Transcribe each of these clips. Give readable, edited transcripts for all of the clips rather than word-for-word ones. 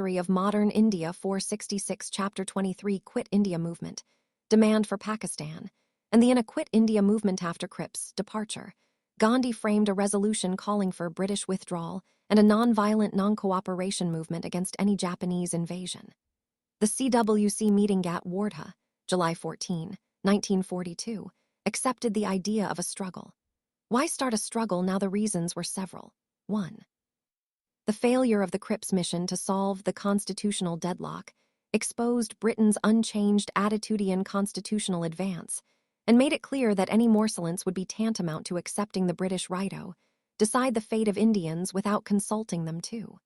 of Modern India 466 Chapter 23 Quit India Movement, Demand for Pakistan, and the Quit India Movement after Cripps' departure, Gandhi framed a resolution calling for British withdrawal and a non-violent non-cooperation movement against any Japanese invasion. The CWC meeting at Wardha, July 14, 1942, accepted the idea of a struggle. Why start a struggle now? The reasons were several. 1. The failure of the Cripps mission to solve the constitutional deadlock exposed Britain's unchanged attitudinal constitutional advance and made it clear that any morcellance would be tantamount to accepting the British righto, decide the fate of Indians without consulting them too.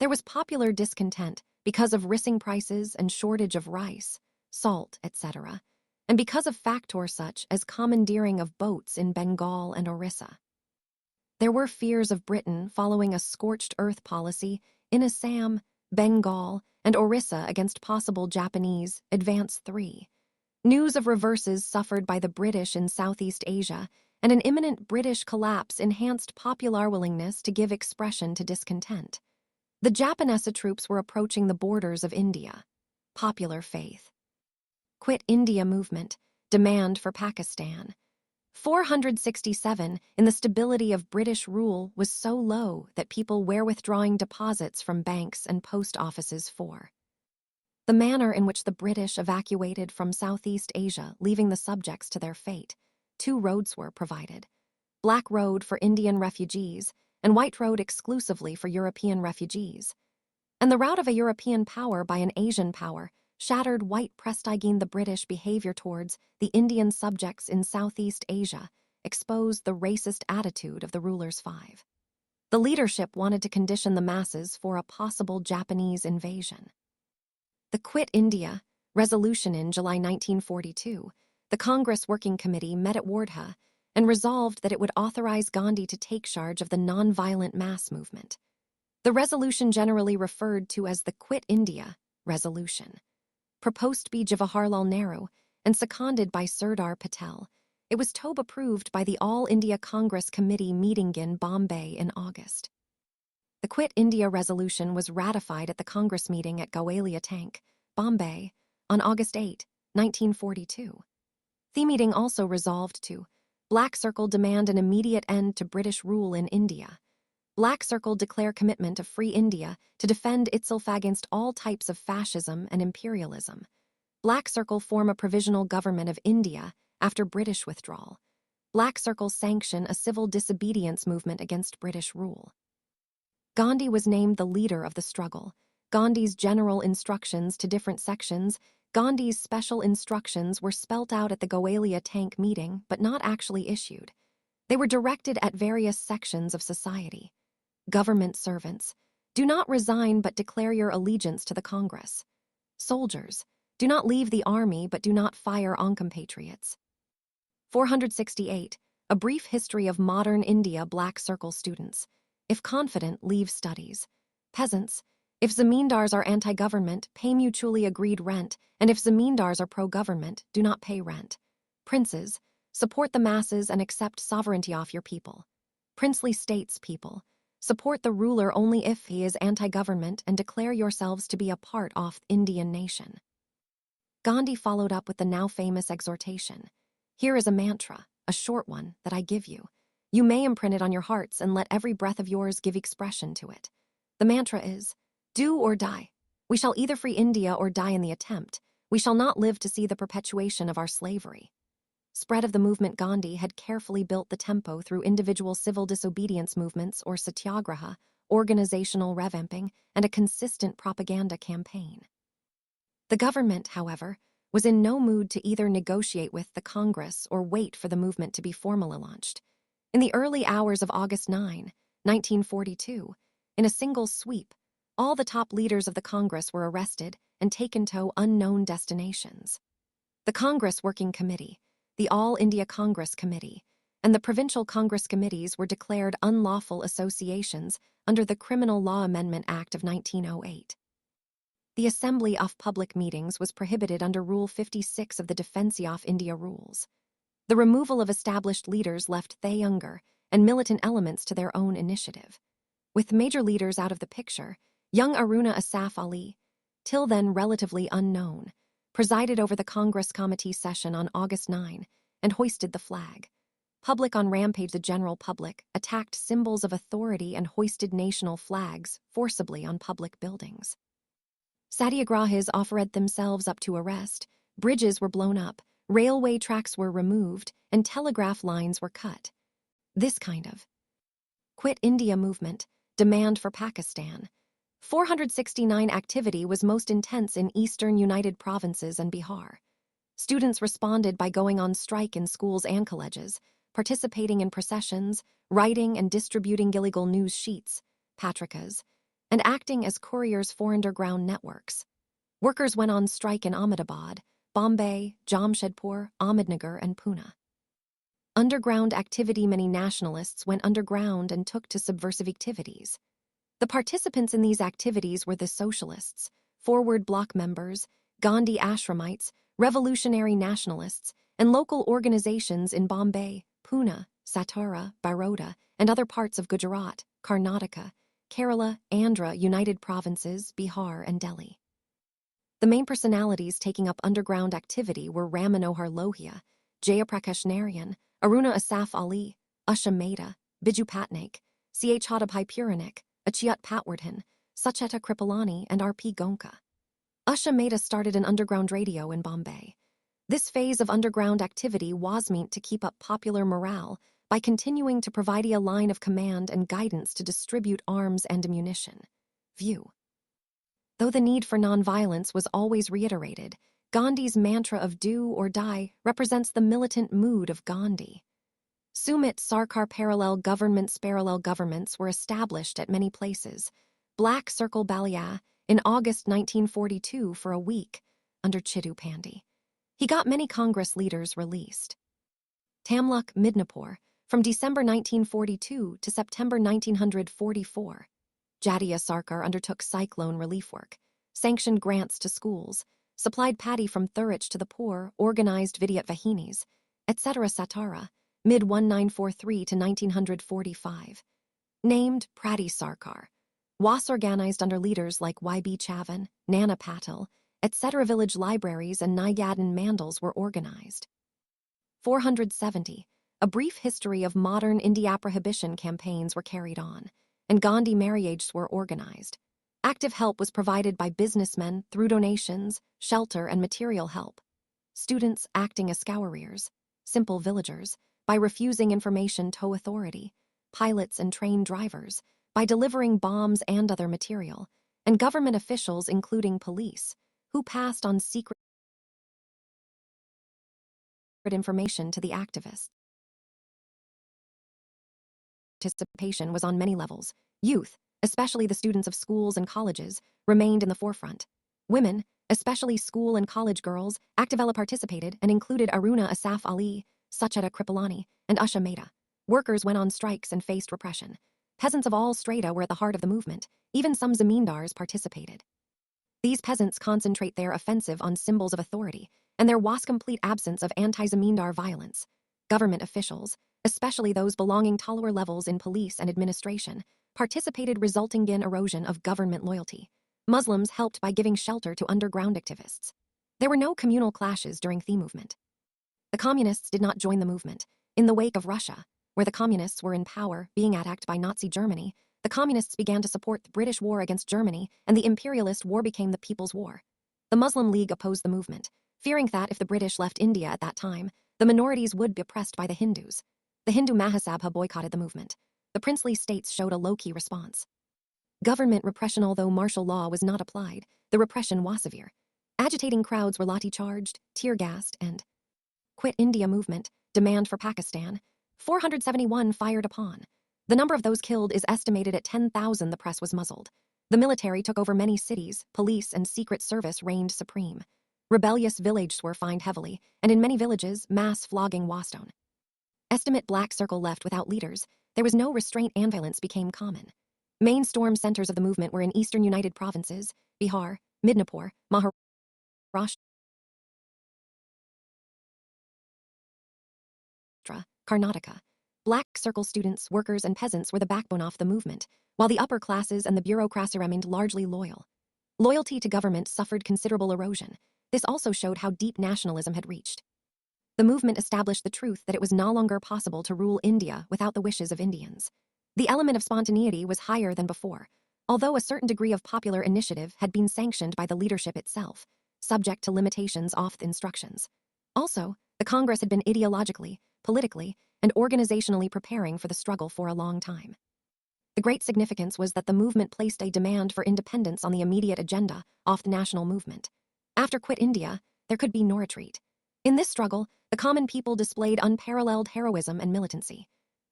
There was popular discontent because of rising prices and shortage of rice, salt, etc., and because of factors such as commandeering of boats in Bengal and Orissa. There were fears of Britain following a scorched earth policy in Assam, Bengal, and Orissa against possible Japanese advance 3. News of reverses suffered by the British in Southeast Asia and an imminent British collapse enhanced popular willingness to give expression to discontent. The Japanese troops were approaching the borders of India. Popular faith. Quit India movement, demand for Pakistan. 467 in the stability of British rule was so low that people were withdrawing deposits from banks and post offices. 4. The manner in which the British evacuated from Southeast Asia, leaving the subjects to their fate. 2 roads were provided. Black Road for Indian refugees and White Road exclusively for European refugees. And the route of a European power by an Asian power shattered white prestiging the British behavior towards the Indian subjects in Southeast Asia, exposed the racist attitude of the rulers. 5. The leadership wanted to condition the masses for a possible Japanese invasion. The Quit India resolution in July 1942, the Congress Working Committee met at Wardha and resolved that it would authorize Gandhi to take charge of the non-violent mass movement. The resolution generally referred to as the Quit India resolution. Proposed by Jawaharlal Nehru and seconded by Sardar Patel, it was approved by the All India Congress Committee meeting in Bombay in August. The Quit India resolution was ratified at the Congress meeting at Gwalior Tank, Bombay, on August 8, 1942. The meeting also resolved to Black Circle demand an immediate end to British rule in India. Black Circle declare commitment of Free India to defend itself against all types of fascism and imperialism. Black Circle form a provisional government of India after British withdrawal. Black Circle sanction a civil disobedience movement against British rule. Gandhi was named the leader of the struggle. Gandhi's general instructions to different sections. Gandhi's special instructions were spelt out at the Gwalior Tank meeting but not actually issued. They were directed at various sections of society. Government servants, do not resign but declare your allegiance to the Congress. Soldiers, do not leave the army but do not fire on compatriots. 468, a brief history of modern India. Black Circle students, if confident, leave studies. Peasants, if zamindars are anti-government, pay mutually agreed rent, and if zamindars are pro-government, do not pay rent. Princes, support the masses and accept sovereignty off your people. Princely states people, support the ruler only if he is anti-government and declare yourselves to be a part of the Indian nation. Gandhi followed up with the now famous exhortation. Here is a mantra, a short one, that I give you. You may imprint it on your hearts and let every breath of yours give expression to it. The mantra is, do or die. We shall either free India or die in the attempt. We shall not live to see the perpetuation of our slavery. Spread of the movement. Gandhi had carefully built the tempo through individual civil disobedience movements or satyagraha, organizational revamping, and a consistent propaganda campaign. The government, however, was in no mood to either negotiate with the Congress or wait for the movement to be formally launched. In the early hours of August 9, 1942, in a single sweep, all the top leaders of the Congress were arrested and taken to unknown destinations. The Congress Working Committee, the All India Congress Committee, and the Provincial Congress Committees were declared unlawful associations under the Criminal Law Amendment Act of 1908. The Assembly of Public Meetings was prohibited under Rule 56 of the Defence of India Rules. The removal of established leaders left the younger and militant elements to their own initiative. With major leaders out of the picture, Young Aruna Asaf Ali, till then relatively unknown, presided over the Congress Committee session on August 9 and hoisted the flag. Public on rampage, the general public attacked symbols of authority and hoisted national flags forcibly on public buildings. Satyagrahis offered themselves up to arrest, bridges were blown up, railway tracks were removed, and telegraph lines were cut. This kind of Quit India movement, demand for Pakistan. 469 activity was most intense in eastern United Provinces and Bihar. Students responded by going on strike in schools and colleges, participating in processions, writing and distributing illegal news sheets, patrikas, and acting as couriers for underground networks. Workers went on strike in Ahmedabad, Bombay, Jamshedpur, Ahmednagar, and Pune. Underground activity. Many nationalists went underground and took to subversive activities. The participants in these activities were the socialists, forward bloc members, Gandhi Ashramites, revolutionary nationalists, and local organizations in Bombay, Pune, Satara, Baroda, and other parts of Gujarat, Karnataka, Kerala, Andhra, United Provinces, Bihar, and Delhi. The main personalities taking up underground activity were Ram Manohar Lohia, Jayaprakash Narayan, Aruna Asaf Ali, Usha Mehta, Biju Patnaik, Ch. Hadabhai Puranik, Achyut Patwardhan, Sucheta Kripalani, and R.P. Gonka. Usha Mehta started an underground radio in Bombay. This phase of underground activity was meant to keep up popular morale by continuing to provide a line of command and guidance to distribute arms and ammunition. View. Though the need for nonviolence was always reiterated, Gandhi's mantra of do or die represents the militant mood of Gandhi. Sumit Sarkar parallel governments were established at many places. Black Circle Balia in August 1942 for a week under Chidu Pandey. He got many Congress leaders released. Tamluk Midnapore from December 1942 to September 1944. Jatiya Sarkar undertook cyclone relief work, sanctioned grants to schools, supplied paddy from Thurich to the poor, organized Vidyat Vahinis, etc. Satara, mid-1943 to 1945. Named Prati Sarkar, was organized under leaders like Y.B. Chavan, Nana Patil, etc. Village libraries and Nayadan mandals were organized. 470. A brief history of modern India prohibition campaigns were carried on, and Gandhi marriages were organized. Active help was provided by businessmen through donations, shelter, and material help. Students acting as scouriers, simple villagers, by refusing information to authority, pilots and train drivers, by delivering bombs and other material, and government officials including police, who passed on secret information to the activists. Participation was on many levels. Youth, especially the students of schools and colleges, remained in the forefront. Women, especially school and college girls, actively participated and included Aruna Asaf Ali, Sucheta Kripalani, and Usha Mehta. Workers went on strikes and faced repression. Peasants of all strata were at the heart of the movement. Even some zamindars participated. These peasants concentrate their offensive on symbols of authority, and there was complete absence of anti-zamindar violence. Government officials, especially those belonging to lower levels in police and administration, participated, resulting in erosion of government loyalty. Muslims helped by giving shelter to underground activists. There were no communal clashes during the movement. The communists did not join the movement. In the wake of Russia, where the communists were in power, being attacked by Nazi Germany, the communists began to support the British war against Germany, and the imperialist war became the People's War. The Muslim League opposed the movement, fearing that if the British left India at that time, the minorities would be oppressed by the Hindus. The Hindu Mahasabha boycotted the movement. The princely states showed a low-key response. Government repression. Although martial law was not applied, the repression was severe. Agitating crowds were lathi-charged, tear-gassed, and Quit India movement, demand for Pakistan, 471 fired upon. The number of those killed is estimated at 10,000. The press was muzzled. The military took over many cities, police and secret service reigned supreme. Rebellious villages were fined heavily, and in many villages, mass flogging was done. Estimate Black Circle left without leaders. There was no restraint and violence became common. Main storm centers of the movement were in eastern United Provinces, Bihar, Midnapore, Maharashtra, Karnataka. Black circle students, workers, and peasants were the backbone of the movement, while the upper classes and the bureaucracy remained largely loyal. Loyalty to government suffered considerable erosion. This also showed how deep nationalism had reached. The movement established the truth that it was no longer possible to rule India without the wishes of Indians. The element of spontaneity was higher than before, although a certain degree of popular initiative had been sanctioned by the leadership itself, subject to limitations off the instructions. Also, the Congress had been ideologically, politically, and organizationally preparing for the struggle for a long time. The great significance was that the movement placed a demand for independence on the immediate agenda of the national movement. After Quit India, there could be no retreat. In this struggle, the common people displayed unparalleled heroism and militancy.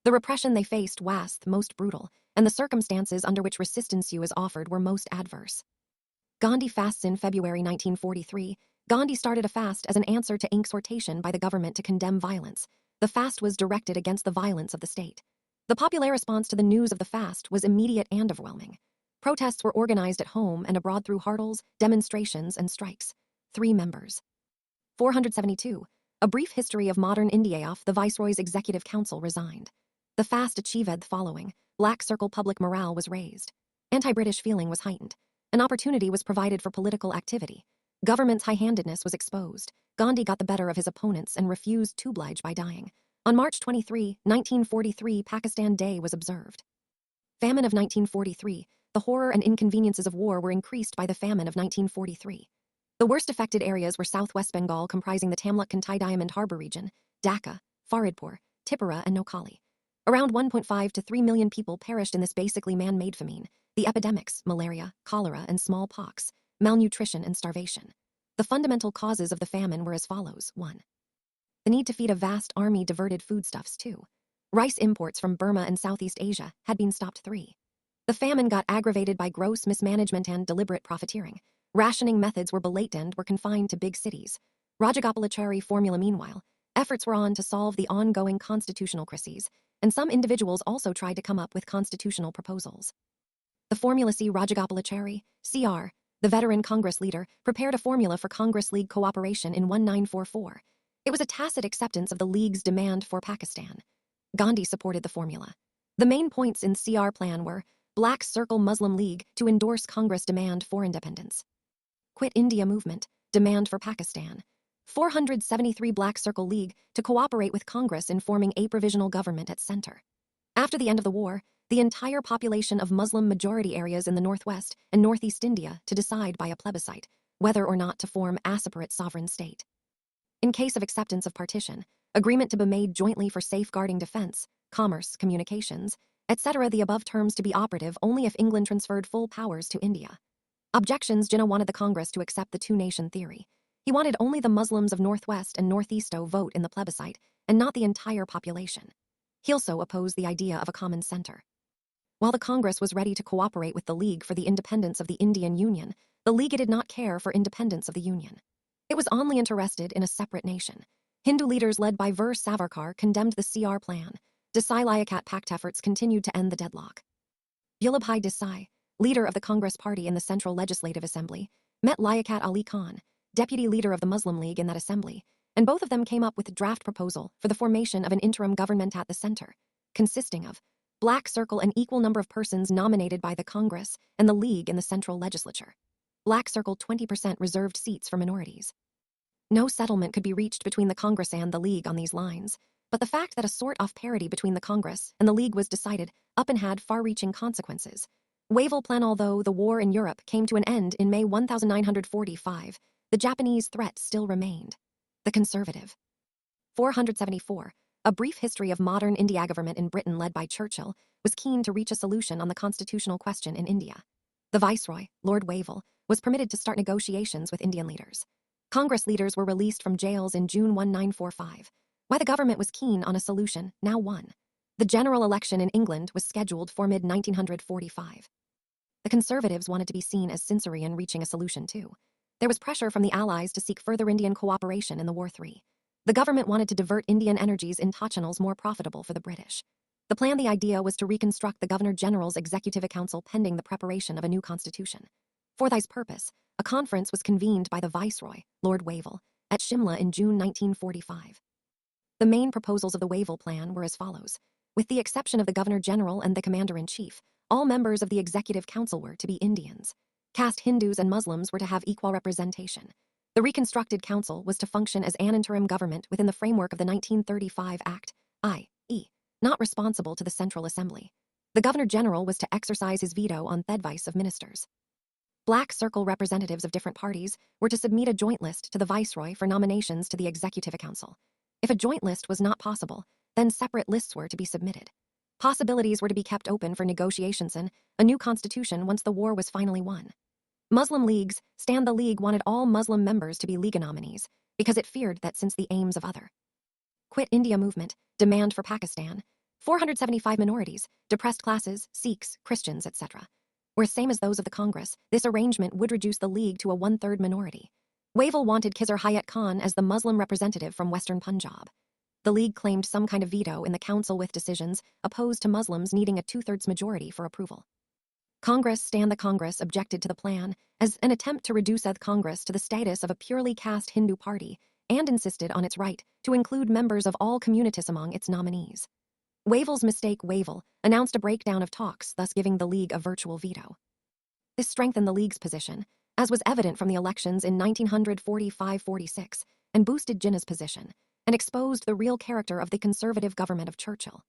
The repression they faced was most brutal, and the circumstances under which resistance was offered were most adverse. Gandhi fasts. In February 1943, Gandhi started a fast as an answer to exhortation by the government to condemn violence. The fast was directed against the violence of the state. The popular response to the news of the fast was immediate and overwhelming. Protests were organized at home and abroad through hurdles, demonstrations, and strikes. 3 members. 472. A brief history of modern India. The Viceroy's Executive Council resigned. The fast achieved the following. Black circle public morale was raised. Anti-British feeling was heightened. An opportunity was provided for political activity. Government's high-handedness was exposed. Gandhi got the better of his opponents and refused to oblige by dying. On March 23, 1943, Pakistan Day was observed. Famine of 1943. The horror and inconveniences of war were increased by the famine of 1943. The worst affected areas were southwest Bengal, comprising the Tamilak-Kantai Diamond Harbour region, Dhaka, Faridpur, Tipura, and Noakhali. Around 1.5 to 3 million people perished in this basically man-made famine. The epidemics, malaria, cholera, and smallpox, malnutrition, and starvation. The fundamental causes of the famine were as follows. 1. The need to feed a vast army diverted foodstuffs. 2. Rice imports from Burma and Southeast Asia had been stopped. 3. The famine got aggravated by gross mismanagement and deliberate profiteering. Rationing methods were blatant and were confined to big cities. Rajagopalachari formula. Meanwhile, efforts were on to solve the ongoing constitutional crises, and some individuals also tried to come up with constitutional proposals. The formula. C. Rajagopalachari, CR, the veteran Congress leader, prepared a formula for Congress League cooperation in 1944. It was a tacit acceptance of the League's demand for Pakistan. Gandhi supported the formula. The main points in CR plan were Black Circle Muslim League to endorse Congress demand for independence. Quit India movement, demand for Pakistan. 473 Black Circle League to cooperate with Congress in forming a provisional government at center. After the end of the war, the entire population of Muslim majority areas in the northwest and northeast India to decide by a plebiscite whether or not to form a separate sovereign state. In case of acceptance of partition, agreement to be made jointly for safeguarding defense, commerce, communications, etc. The above terms to be operative only if England transferred full powers to India. Objections. Jinnah wanted the Congress to accept the two-nation theory. He wanted only the Muslims of Northwest and Northeast to vote in the plebiscite, and not the entire population. He also opposed the idea of a common center. While the Congress was ready to cooperate with the League for the independence of the Indian Union, the League did not care for independence of the Union. It was only interested in a separate nation. Hindu leaders led by Veer Savarkar condemned the CR plan. Desai Liaquat Pact efforts continued to end the deadlock. Vallabhbhai Desai, leader of the Congress Party in the Central Legislative Assembly, met Liaquat Ali Khan, deputy leader of the Muslim League in that assembly, and both of them came up with a draft proposal for the formation of an interim government at the center, consisting of Black Circle an equal number of persons nominated by the Congress and the League in the Central Legislature. Black Circle 20% reserved seats for minorities. No settlement could be reached between the Congress and the League on these lines, but the fact that a sort of parity between the Congress and the League was decided up and had far-reaching consequences. Wavell Plan. Although the war in Europe came to an end in May 1945, the Japanese threat still remained. The Conservative. 474. A brief history of modern India. Government in Britain led by Churchill was keen to reach a solution on the constitutional question in India. The Viceroy, Lord Wavell, was permitted to start negotiations with Indian leaders. Congress leaders were released from jails in June 1945. Why the government was keen on a solution now won. The general election in England was scheduled for mid-1945. The Conservatives wanted to be seen as sincere in reaching a solution too. There was pressure from the Allies to seek further Indian cooperation in the War III. The government wanted to divert Indian energies into channels more profitable for the British. The idea was to reconstruct the Governor-General's Executive Council pending the preparation of a new constitution. For this purpose, a conference was convened by the Viceroy, Lord Wavell, at Shimla in June 1945. The main proposals of the Wavell Plan were as follows. With the exception of the Governor-General and the Commander-in-Chief, all members of the Executive Council were to be Indians. Caste Hindus and Muslims were to have equal representation. The reconstructed council was to function as an interim government within the framework of the 1935 Act, i.e., not responsible to the Central Assembly. The Governor-General was to exercise his veto on the advice of ministers. Black circle representatives of different parties were to submit a joint list to the Viceroy for nominations to the Executive Council. If a joint list was not possible, then separate lists were to be submitted. Possibilities were to be kept open for negotiations and a new constitution once the war was finally won. Muslim leagues, Stand the League wanted all Muslim members to be League nominees because it feared that since the aims of other Quit India movement, demand for Pakistan, 475 minorities, depressed classes, Sikhs, Christians, etc. were same as those of the Congress, this arrangement would reduce the League to a one-third minority. Wavell wanted Khizr Hayat Khan as the Muslim representative from Western Punjab. The League claimed some kind of veto in the council with decisions opposed to Muslims needing a two-thirds majority for approval. Stand the Congress objected to the plan as an attempt to reduce the Congress to the status of a purely caste Hindu party and insisted on its right to include members of all communities among its nominees. Wavell's mistake. Wavell announced a breakdown of talks, thus giving the League a virtual veto. This strengthened the League's position, as was evident from the elections in 1945-46, and boosted Jinnah's position, and exposed the real character of the conservative government of Churchill.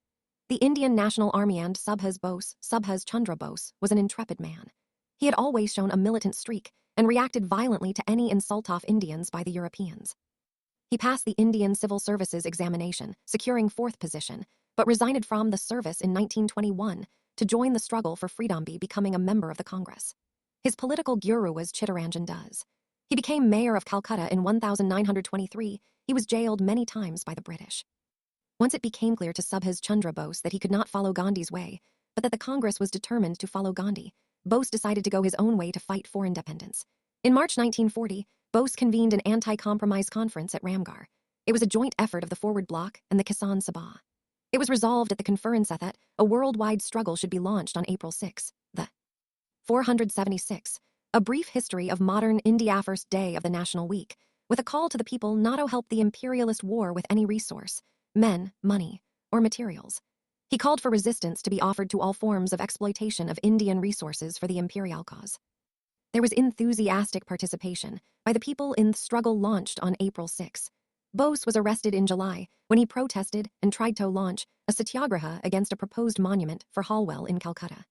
The Indian National Army and Subhas Chandra Bose, was an intrepid man. He had always shown a militant streak and reacted violently to any insult of Indians by the Europeans. He passed the Indian Civil Services examination, securing 4th position, but resigned from the service in 1921 to join the struggle for freedom by becoming a member of the Congress. His political guru was Chittaranjan Das. He became mayor of Calcutta in 1923. He was jailed many times by the British. Once it became clear to Subhas Chandra Bose that he could not follow Gandhi's way, but that the Congress was determined to follow Gandhi, Bose decided to go his own way to fight for independence. In March 1940, Bose convened an anti-compromise conference at Ramgarh. It was a joint effort of the Forward Bloc and the Kisan Sabha. It was resolved at the conference that a worldwide struggle should be launched on April 6, the 476, a brief history of modern India, first day of the National Week, with a call to the people not to help the imperialist war with any resource, men, money, or materials. He called for resistance to be offered to all forms of exploitation of Indian resources for the imperial cause. There was enthusiastic participation by the people in the struggle launched on April 6. Bose was arrested in July when he protested and tried to launch a satyagraha against a proposed monument for Holwell in Calcutta.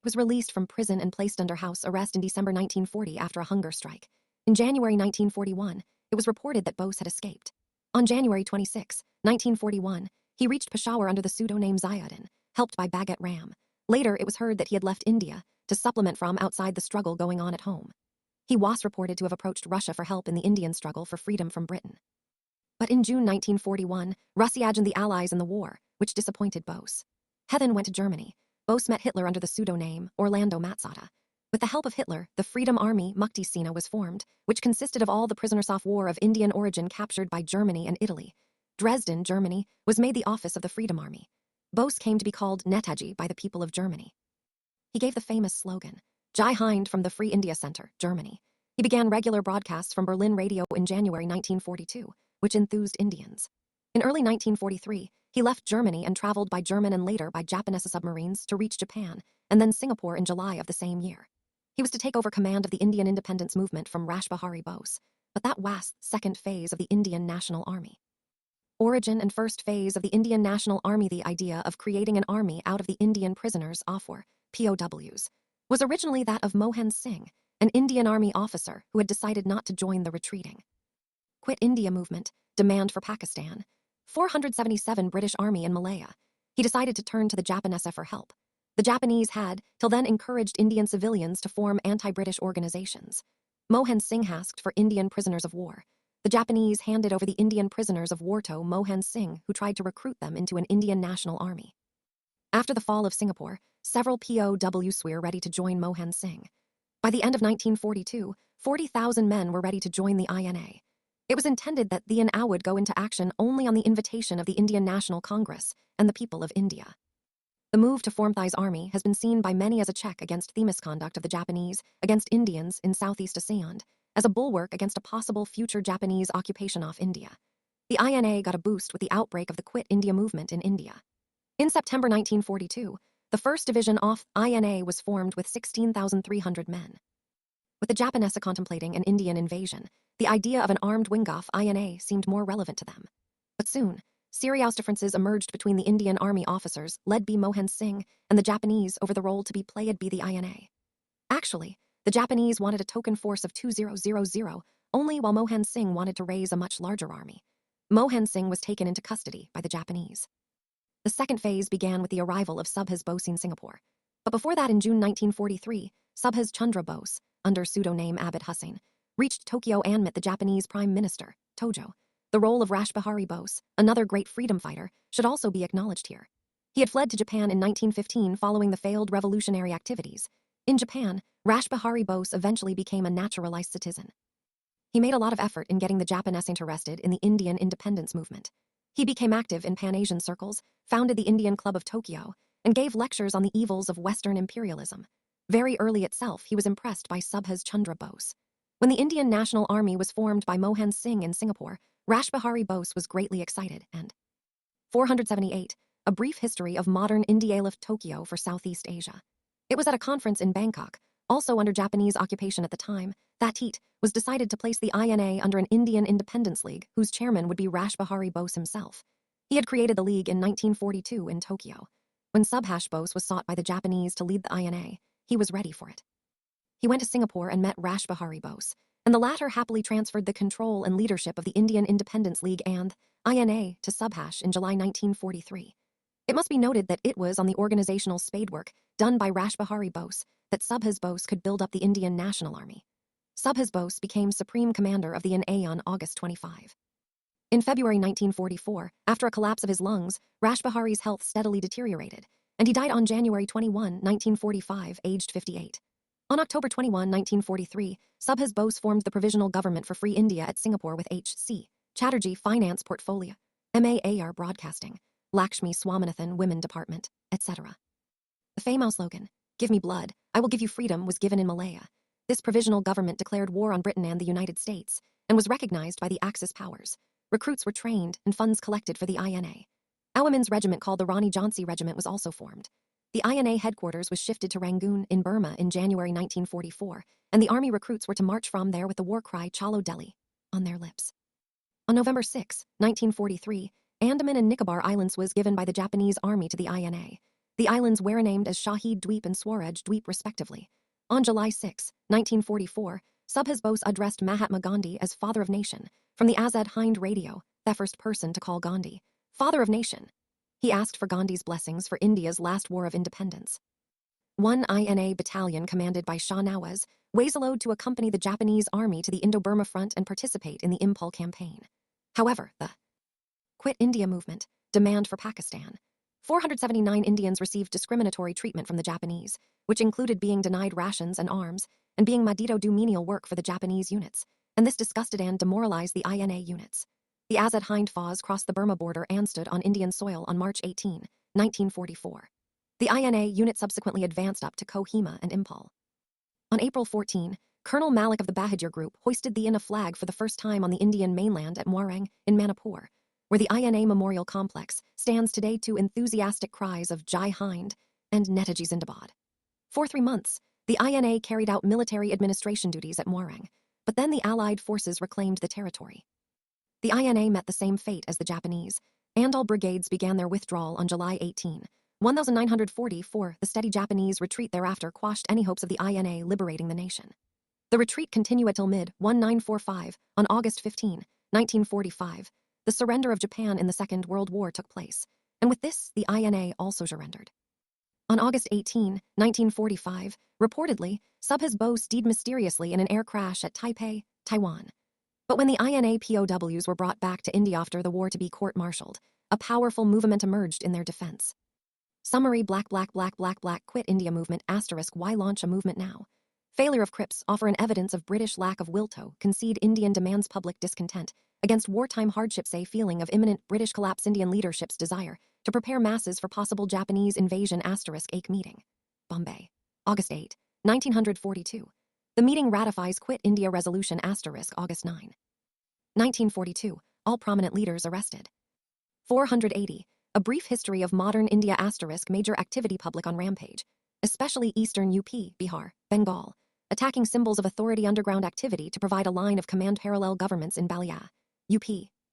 He was released from prison and placed under house arrest in December 1940 after a hunger strike. In January 1941, it was reported that Bose had escaped. On January 26, 1941, he reached Peshawar under the pseudonym Ziauddin, helped by Bhagat Ram. Later, it was heard that he had left India to supplement from outside the struggle going on at home. He was reported to have approached Russia for help in the Indian struggle for freedom from Britain. But in June 1941, Russia joined the Allies in the war, which disappointed Bose. He then went to Germany. Bose met Hitler under the pseudonym Orlando Mazzata. With the help of Hitler, the Freedom Army Mukti Sena was formed, which consisted of all the prisoners of war of Indian origin captured by Germany and Italy. Dresden, Germany, was made the office of the Freedom Army. Bose came to be called Netaji by the people of Germany. He gave the famous slogan, Jai Hind, from the Free India Center, Germany. He began regular broadcasts from Berlin radio in January 1942, which enthused Indians. In early 1943, he left Germany and traveled by German and later by Japanese submarines to reach Japan, and then Singapore in July of the same year. He was to take over command of the Indian independence movement from Rashbihari Bose, but that was the second phase of the Indian National Army. Origin and first phase of the Indian National Army. The idea of creating an army out of the Indian prisoners of war, POWs, was originally that of Mohan Singh, an Indian Army officer who had decided not to join the retreating Quit India movement, demand for Pakistan, 477 British Army in Malaya. He decided to turn to the Japanese for help. The Japanese had, till then, encouraged Indian civilians to form anti-British organizations. Mohan Singh asked for Indian prisoners of war. The Japanese handed over the Indian prisoners of war to Mohan Singh, who tried to recruit them into an Indian National Army. After the fall of Singapore, several POWs were ready to join Mohan Singh. By the end of 1942, 40,000 men were ready to join the INA. It was intended that the INA would go into action only on the invitation of the Indian National Congress and the people of India. The move to form Thai's army has been seen by many as a check against the misconduct of the Japanese against Indians in Southeast Asia, as a bulwark against a possible future Japanese occupation of India. The INA got a boost with the outbreak of the Quit India movement in India. In September 1942, the 1st Division off INA was formed with 16,300 men. With the Japanese contemplating an Indian invasion, the idea of an armed wing off INA seemed more relevant to them. But soon, serious differences emerged between the Indian Army officers, led by Mohan Singh, and the Japanese over the role to be played by the INA. Actually, the Japanese wanted a token force of 2,000, only while Mohan Singh wanted to raise a much larger army. Mohan Singh was taken into custody by the Japanese. The second phase began with the arrival of Subhas Bose in Singapore. But before that, in June 1943, Subhas Chandra Bose, under pseudonym Abid Hussain, reached Tokyo and met the Japanese Prime Minister, Tojo. The role of Rashbihari Bose, another great freedom fighter, should also be acknowledged here. He had fled to Japan in 1915 following the failed revolutionary activities. In Japan, Rashbihari Bose eventually became a naturalized citizen. He made a lot of effort in getting the Japanese interested in the Indian independence movement. He became active in Pan-Asian circles, founded the Indian Club of Tokyo, and gave lectures on the evils of Western imperialism. Very early itself, he was impressed by Subhas Chandra Bose. When the Indian National Army was formed by Mohan Singh in Singapore, Rashbihari Bose was greatly excited and 478, a brief history of modern India left Tokyo for Southeast Asia. It was at a conference in Bangkok, also under Japanese occupation at the time, that it was decided to place the INA under an Indian Independence League, whose chairman would be Rashbihari Bose himself. He had created the league in 1942 in Tokyo. When Subhash Bose was sought by the Japanese to lead the INA, he was ready for it. He went to Singapore and met Rashbihari Bose, and the latter happily transferred the control and leadership of the Indian Independence League and INA to Subhash in July 1943. It must be noted that it was on the organizational spadework done by Rashbihari Bose that Subhas Bose could build up the Indian National Army. Subhas Bose became Supreme Commander of the INA on August 25. In February 1944, after a collapse of his lungs, Rashbihari's health steadily deteriorated, and he died on January 21, 1945, aged 58. On October 21, 1943, Subhas Bose formed the Provisional Government for Free India at Singapore with H.C. Chatterjee Finance Portfolio, MAAR Broadcasting, Lakshmi Swaminathan Women Department, etc. The famous slogan, "Give me blood, I will give you freedom," was given in Malaya. This provisional government declared war on Britain and the United States, and was recognized by the Axis powers. Recruits were trained and funds collected for the INA. A women's regiment called the Rani Jhansi Regiment was also formed. The INA headquarters was shifted to Rangoon in Burma in January 1944, and the army recruits were to march from there with the war cry "Chalo Delhi" on their lips. On November 6, 1943, Andaman and Nicobar Islands was given by the Japanese army to the INA. The islands were named as Shahid Dweep and Swaraj Dweep respectively. On July 6, 1944, Subhas Bose addressed Mahatma Gandhi as Father of Nation from the Azad Hind radio, the first person to call Gandhi Father of Nation. He asked for Gandhi's blessings for India's last war of independence. One INA battalion commanded by Shah Nawaz was allowed to accompany the Japanese army to the Indo-Burma front and participate in the Impul campaign. However, the Quit India movement, demand for Pakistan. 479 Indians received discriminatory treatment from the Japanese, which included being denied rations and arms, and being mandito do menial work for the Japanese units, and this disgusted and demoralized the INA units. The Azad Hind Fauj crossed the Burma border and stood on Indian soil on March 18, 1944. The INA unit subsequently advanced up to Kohima and Impul. On April 14, Colonel Malik of the Bahadur Group hoisted the INA flag for the first time on the Indian mainland at Muarang, in Manipur, where the INA Memorial Complex stands today to enthusiastic cries of Jai Hind and Netaji Zindabad. For 3 months, the INA carried out military administration duties at Muarang, but then the Allied forces reclaimed the territory. The INA met the same fate as the Japanese, and all brigades began their withdrawal on July 18, 1944. The steady Japanese retreat thereafter quashed any hopes of the INA liberating the nation. The retreat continued until mid-1945. On August 15, 1945, the surrender of Japan in the Second World War took place, and with this, the INA also surrendered. On August 18, 1945, reportedly, Subhas Bose died mysteriously in an air crash at Taipei, Taiwan. But when the INA POWs were brought back to India after the war to be court-martialed, a powerful movement emerged in their defense. Summary: Quit India movement *. Why launch a movement now? Failure of Crips offer an evidence of British lack of will to concede. Indian demands public discontent against wartime hardships. A feeling of imminent British collapse. Indian leadership's desire to prepare masses for possible Japanese invasion. *. Meeting. Bombay. August 8, 1942. The meeting ratifies Quit India Resolution. August 9, 1942. All prominent leaders arrested. 480. A brief history of modern India * major activity public on rampage, especially eastern UP, Bihar, Bengal, attacking symbols of authority underground activity to provide a line of command parallel governments in Balia, UP,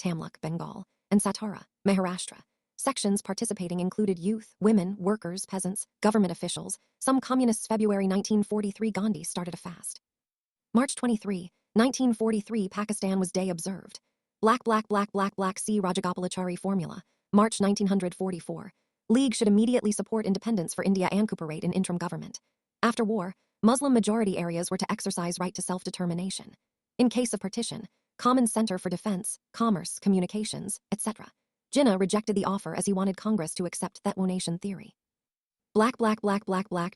Tamluk, Bengal, and Satara, Maharashtra. Sections participating included youth, women, workers, peasants, government officials. Some communists. February 1943 Gandhi started a fast. March 23, 1943 Pakistan was day observed. Black C. Rajagopalachari formula. March 1944. League should immediately support independence for India and cooperate in interim government. After war, Muslim majority areas were to exercise right to self-determination. In case of partition, Common Center for Defense, Commerce, Communications, etc. Jinnah rejected the offer as he wanted Congress to accept that nation theory. Black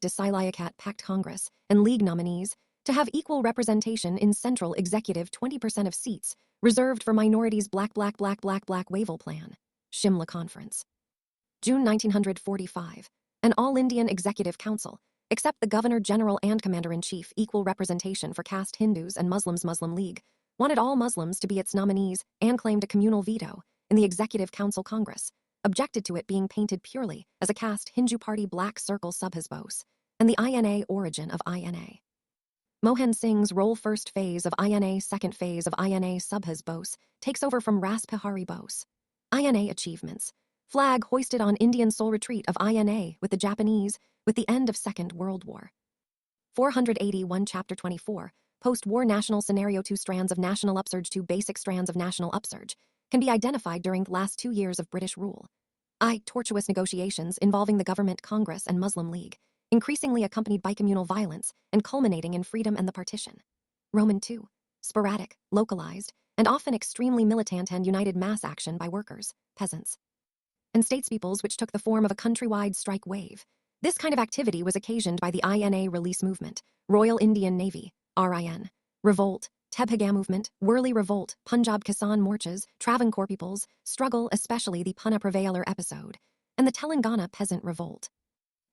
Decisive Pact Congress and League nominees to have equal representation in central executive 20% of seats reserved for minorities. Black Wavel Plan. Shimla Conference. June 1945. An all-Indian Executive Council, except the Governor-General and Commander-in-Chief, equal representation for caste Hindus and Muslims. Muslim League wanted all Muslims to be its nominees and claimed a communal veto in the Executive Council Congress, objected to it being painted purely as a caste Hindu party. Black Circle Subhas Bose, and the INA. Origin of INA. Mohan Singh's role. First phase of INA. Second phase of INA. Subhas Bose takes over from Ras Bihari Bose. INA achievements. Flag hoisted on Indian sole retreat of INA with the Japanese with the end of Second World War. 481 Chapter 24. Post-war national scenario. 2 strands of national upsurge. 2 basic strands of national upsurge can be identified during the last 2 years of British rule. Tortuous negotiations involving the government, Congress, and Muslim League, increasingly accompanied by communal violence and culminating in freedom and the partition. Roman 2. Sporadic, localized, and often extremely militant and united mass action by workers, peasants, and statespeoples, which took the form of a countrywide strike wave. This kind of activity was occasioned by the INA release movement, Royal Indian Navy, RIN, revolt, Tebhagam movement, Worli revolt, Punjab Kisan Morchas, Travancore people's struggle, especially the Punna Prevailer episode, and the Telangana peasant revolt.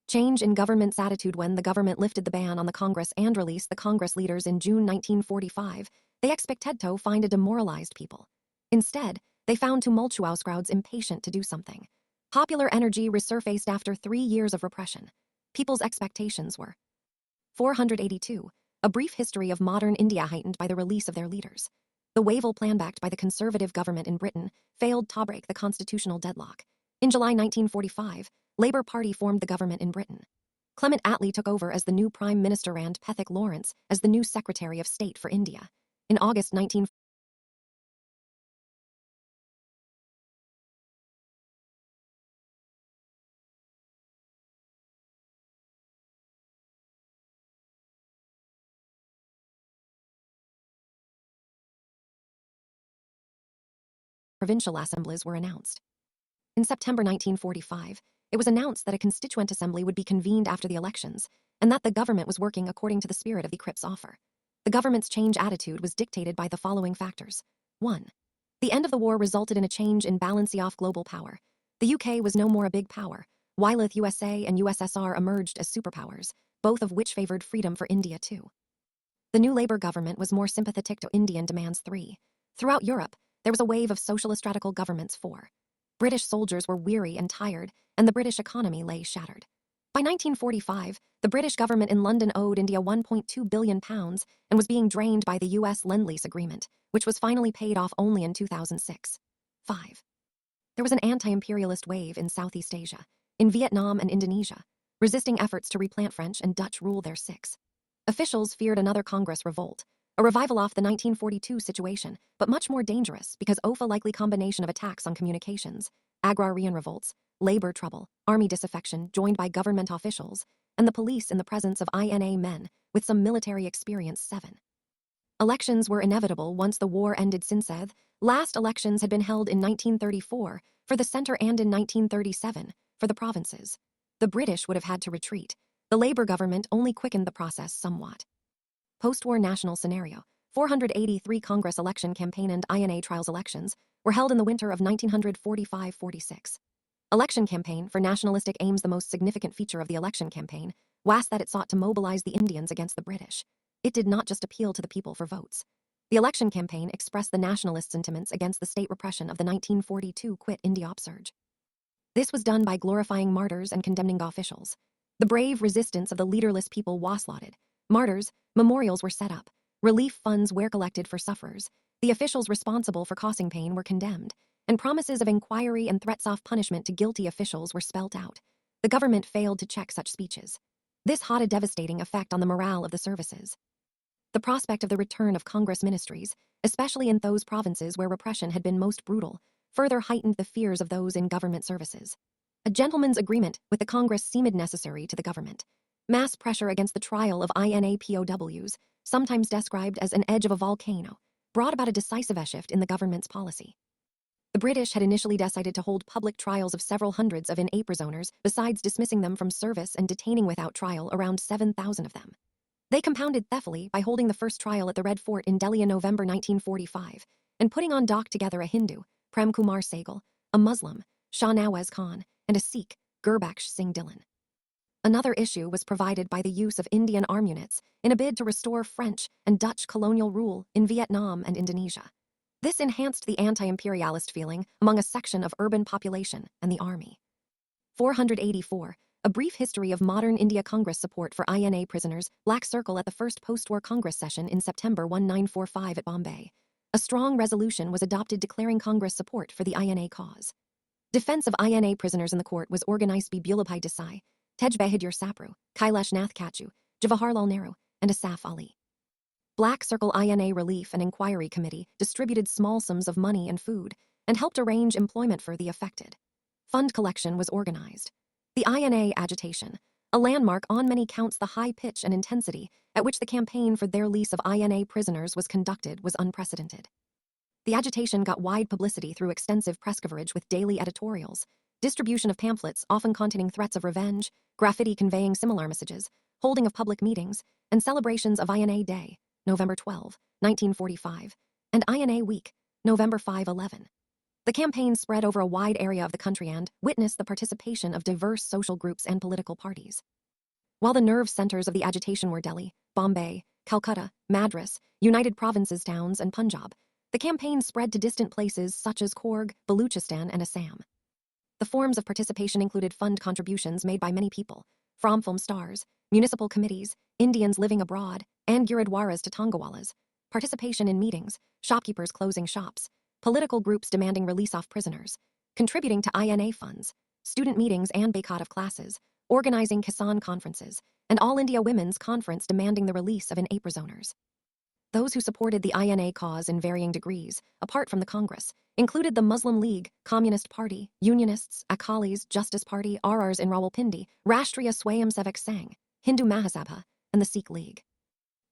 Change in government's attitude. When the government lifted the ban on the Congress and released the Congress leaders in June 1945, they expected to find a demoralized people. Instead, they found tumultuous crowds impatient to do something. Popular energy resurfaced after 3 years of repression. People's expectations were. 482. A brief history of modern India heightened by the release of their leaders. The Wavel Plan, backed by the Conservative government in Britain, failed to break the constitutional deadlock. In July 1945, Labour Party formed the government in Britain. Clement Attlee took over as the new Prime Minister and Pethick Lawrence as the new Secretary of State for India. In August 1945, provincial assemblies were announced. In September 1945, it was announced that a constituent assembly would be convened after the elections, and that the government was working according to the spirit of the Cripps offer. The government's change attitude was dictated by the following factors. 1. The end of the war resulted in a change in balance of global power. The UK was no more a big power, while the USA and USSR emerged as superpowers, both of which favored freedom for India too. The new Labour government was more sympathetic to Indian demands. 3. Throughout Europe, there was a wave of socialist radical governments. 4. British soldiers were weary and tired, and the British economy lay shattered. By 1945, the British government in London owed India £1.2 billion and was being drained by the US Lend-Lease Agreement, which was finally paid off only in 2006. 5. There was an anti-imperialist wave in Southeast Asia, in Vietnam and Indonesia, resisting efforts to replant French and Dutch rule there. 6. Officials feared another Congress revolt, a revival of the 1942 situation, but much more dangerous because of a likely combination of attacks on communications, agrarian revolts, labor trouble, army disaffection joined by government officials, and the police in the presence of INA men with some military experience. 7. Elections were inevitable once the war ended. Since last elections had been held in 1934 for the center and in 1937 for the provinces. The British would have had to retreat. The Labour government only quickened the process somewhat. Post-war national scenario. 483 Congress election campaign and INA trials elections were held in the winter of 1945-46. Election campaign for nationalistic aims. The most significant feature of the election campaign was that it sought to mobilize the Indians against the British. It did not just appeal to the people for votes. The election campaign expressed the nationalist sentiments against the state repression of the 1942 Quit India upsurge. This was done by glorifying martyrs and condemning officials. The brave resistance of the leaderless people was lauded. Martyrs, memorials were set up. Relief funds were collected for sufferers. The officials responsible for causing pain were condemned, and promises of inquiry and threats of punishment to guilty officials were spelt out. The government failed to check such speeches. This had a devastating effect on the morale of the services. The prospect of the return of Congress ministries, especially in those provinces where repression had been most brutal, further heightened the fears of those in government services. A gentleman's agreement with the Congress seemed necessary to the government. Mass pressure against the trial of INA-POWs, sometimes described as an edge of a volcano, brought about a decisive shift in the government's policy. The British had initially decided to hold public trials of several hundreds of INA prisoners, besides dismissing them from service and detaining without trial around 7,000 of them. They compounded thefily by holding the first trial at the Red Fort in Delhi in November 1945, and putting on dock together a Hindu, Prem Kumar Sehgal, a Muslim, Shah Nawaz Khan, and a Sikh, Gurbaksh Singh Dhillon. Another issue was provided by the use of Indian arm units in a bid to restore French and Dutch colonial rule in Vietnam and Indonesia. This enhanced the anti-imperialist feeling among a section of urban population and the army. 484. A brief history of modern India Congress support for INA prisoners, Black Circle at the first post-war Congress session in September 1945 at Bombay. A strong resolution was adopted declaring Congress support for the INA cause. Defense of INA prisoners in the court was organized by Bulabhai Desai, Tej Bahadur Sapru, Kailash Nath Kachu, Jawaharlal Nehru, and Asaf Ali. Black Circle INA Relief and Inquiry Committee distributed small sums of money and food and helped arrange employment for the affected. Fund collection was organized. The INA agitation, a landmark on many counts, the high pitch and intensity at which the campaign for their release of INA prisoners was conducted, was unprecedented. The agitation got wide publicity through extensive press coverage with daily editorials, distribution of pamphlets often containing threats of revenge, graffiti conveying similar messages, holding of public meetings, and celebrations of INA Day, November 12, 1945, and INA Week, November 5-11. The campaign spread over a wide area of the country and witnessed the participation of diverse social groups and political parties. While the nerve centers of the agitation were Delhi, Bombay, Calcutta, Madras, United Provinces towns, and Punjab, the campaign spread to distant places such as Coorg, Baluchistan, and Assam. The forms of participation included fund contributions made by many people, from film stars, municipal committees, Indians living abroad, and Gurudwaras to Tongwalas, participation in meetings, shopkeepers closing shops, political groups demanding release of prisoners, contributing to INA funds, student meetings and boycott of classes, organizing Kisan conferences, and All India Women's Conference demanding the release of INA prisoners. Those who supported the INA cause in varying degrees, apart from the Congress, included the Muslim League, Communist Party, Unionists, Akalis, Justice Party, RRs in Rawalpindi, Rashtriya Swayamsevak Sangh, Hindu Mahasabha, and the Sikh League.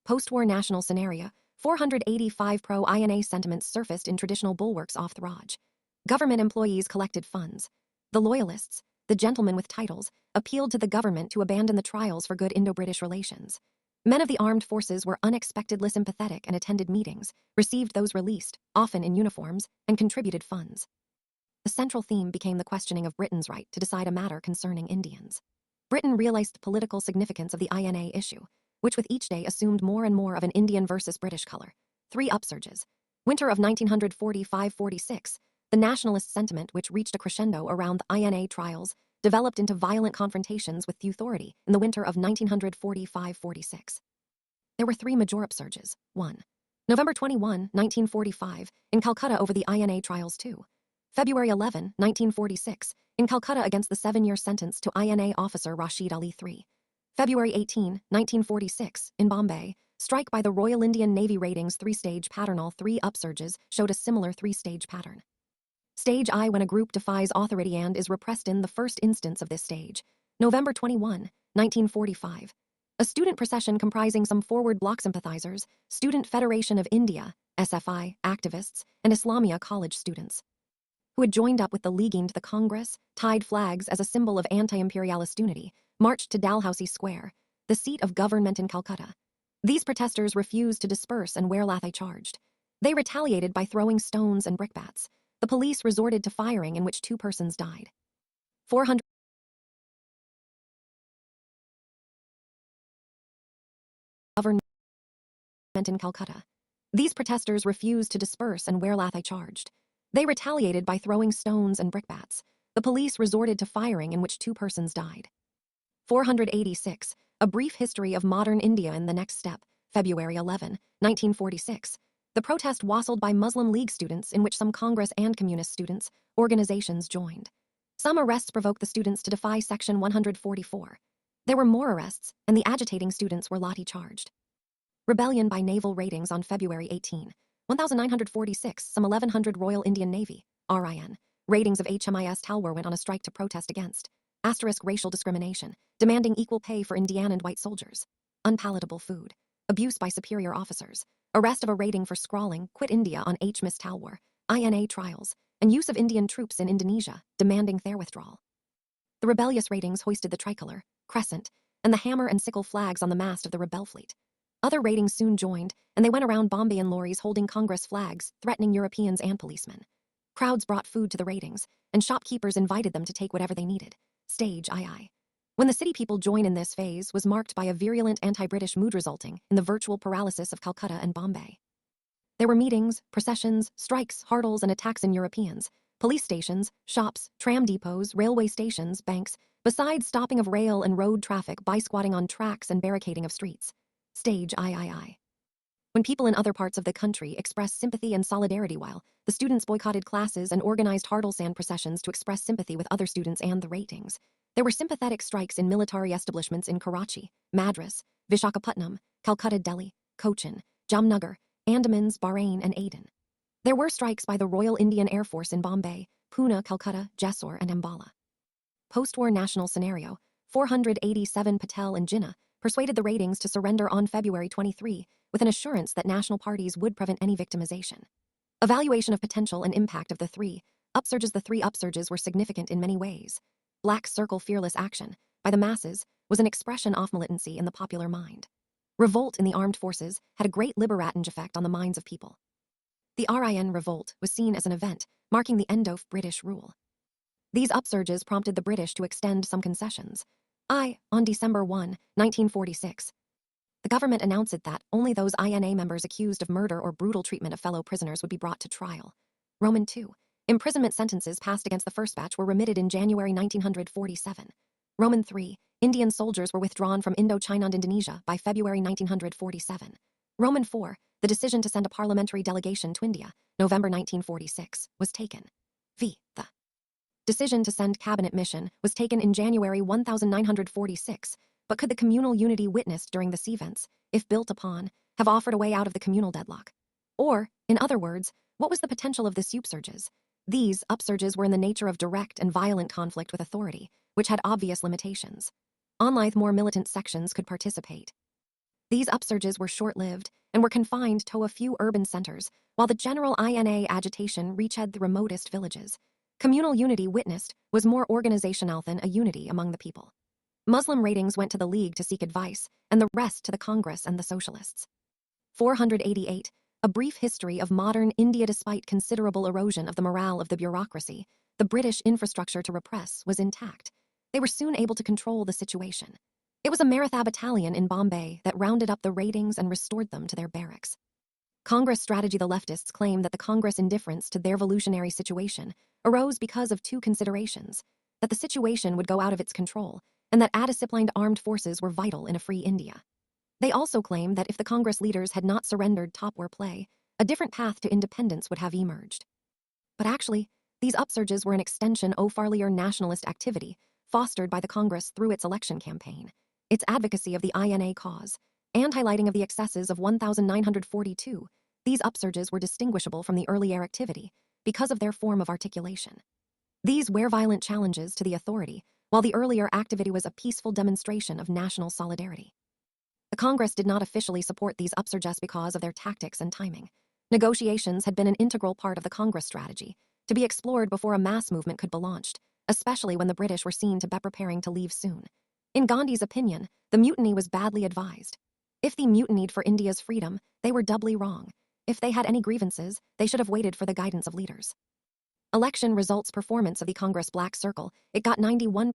Post-war national scenario, 485 pro-INA sentiments surfaced in traditional bulwarks off the Raj. Government employees collected funds. The Loyalists, the gentlemen with titles, appealed to the government to abandon the trials for good Indo-British relations. Men of the armed forces were unexpectedly sympathetic and attended meetings, received those released, often in uniforms, and contributed funds. The central theme became the questioning of Britain's right to decide a matter concerning Indians. Britain realized the political significance of the INA issue, which with each day assumed more and more of an Indian versus British color. 3 upsurges. Winter of 1945-46, the nationalist sentiment, which reached a crescendo around the INA trials, developed into violent confrontations with the authority in the winter of 1945-46. There were 3 major upsurges. 1. November 21, 1945, in Calcutta over the INA trials. 2. February 11, 1946, in Calcutta against the 7-year sentence to INA officer Rashid Ali. 3. February 18, 1946, in Bombay, strike by the Royal Indian Navy ratings 3-stage pattern. All 3 upsurges showed a similar 3-stage pattern. Stage I, when a group defies authority and is repressed. In the first instance of this stage, November 21, 1945, a student procession comprising some forward bloc sympathizers, Student Federation of India, SFI, activists, and Islamia college students, who had joined up with the Leaguing to the Congress, tied flags as a symbol of anti-imperialist unity, marched to Dalhousie Square, the seat of government in Calcutta. These protesters refused to disperse and were lathi charged. They retaliated by throwing stones and brickbats. The police resorted to firing, in which 2 persons died. 400 government in Calcutta. These protesters refused to disperse and were lathi charged. They retaliated by throwing stones and brickbats. The the police resorted to firing in which 2 persons died. 486. A Brief History of Modern India in the Next Step, February 11, 1946. The protest wassailed by Muslim League students in which some Congress and Communist students' organizations joined. Some arrests provoked the students to defy Section 144. There were more arrests, and the agitating students were lathi-charged. Rebellion by naval ratings on February 18, 1946. Some 1,100 Royal Indian Navy (RIN) ratings of HMIS Talwar went on a strike to protest against racial discrimination, demanding equal pay for Indian and white soldiers, unpalatable food, abuse by superior officers, arrest of a rating for scrawling, quit India on HMIS Talwar, INA trials, and use of Indian troops in Indonesia, demanding their withdrawal. The rebellious ratings hoisted the tricolor, crescent, and the hammer and sickle flags on the mast of the rebel fleet. Other ratings soon joined, and they went around Bombay in lorries holding Congress flags, threatening Europeans and policemen. Crowds brought food to the ratings, and shopkeepers invited them to take whatever they needed. Stage II. When the city people joined in this phase was marked by a virulent anti-British mood resulting in the virtual paralysis of Calcutta and Bombay. There were meetings, processions, strikes, hardles, and attacks in Europeans, police stations, shops, tram depots, railway stations, banks, besides stopping of rail and road traffic by squatting on tracks and barricading of streets. Stage III. When people in other parts of the country expressed sympathy and solidarity while the students boycotted classes and organized hardle-sand processions to express sympathy with other students and the ratings, there were sympathetic strikes in military establishments in Karachi, Madras, Vishakhapatnam, Calcutta, Delhi, Cochin, Jamnagar, Andamans, Bahrain, and Aden. There were strikes by the Royal Indian Air Force in Bombay, Pune, Calcutta, Jessore, and Ambala. Post-war national scenario, 487. Patel and Jinnah persuaded the ratings to surrender on February 23 with an assurance that national parties would prevent any victimization. Evaluation of potential and impact of the three upsurges. The three upsurges were significant in many ways. Black Circle fearless action by the masses was an expression of militancy in the popular mind. Revolt in the armed forces had a great liberating effect on the minds of people. The RIN revolt was seen as an event marking the end of British rule. These upsurges prompted the British to extend some concessions. On December 1, 1946, the government announced that only those INA members accused of murder or brutal treatment of fellow prisoners would be brought to trial. Roman II. Imprisonment sentences passed against the first batch were remitted in January 1947. Roman III. Indian soldiers were withdrawn from Indochina and Indonesia by February 1947. Roman IV. The decision to send a parliamentary delegation to India, November 1946, was taken. The decision to send cabinet mission was taken in January 1946, but could the communal unity witnessed during this events, if built upon, have offered a way out of the communal deadlock? Or, in other words, what was the potential of this upsurges? These upsurges were in the nature of direct and violent conflict with authority, which had obvious limitations. Unlike more militant sections could participate. These upsurges were short-lived and were confined to a few urban centers, while the general INA agitation reached the remotest villages. Communal unity witnessed was more organizational than a unity among the people. Muslim ratings went to the League to seek advice, and the rest to the Congress and the Socialists. 488. A Brief History of Modern India. Despite considerable erosion of the morale of the bureaucracy, the British infrastructure to repress was intact. They were soon able to control the situation. It was a Maratha battalion in Bombay that rounded up the ratings and restored them to their barracks. Congress strategy. The leftists claim that the Congress indifference to their revolutionary situation arose because of two considerations: that the situation would go out of its control, and that undisciplined armed forces were vital in a free India. They also claim that if the Congress leaders had not surrendered top-war play, a different path to independence would have emerged. But actually, these upsurges were an extension of farlier nationalist activity fostered by the Congress through its election campaign, its advocacy of the INA cause, and highlighting of the excesses of 1942. These upsurges were distinguishable from the earlier activity because of their form of articulation. These were violent challenges to the authority, while the earlier activity was a peaceful demonstration of national solidarity. The Congress did not officially support these upsurges because of their tactics and timing. Negotiations had been an integral part of the Congress strategy, to be explored before a mass movement could be launched, especially when the British were seen to be preparing to leave soon. In Gandhi's opinion, the mutiny was badly advised. If they mutinied for India's freedom, they were doubly wrong. If they had any grievances, they should have waited for the guidance of leaders. Election results. Performance of the Congress Black Circle. It got 91%.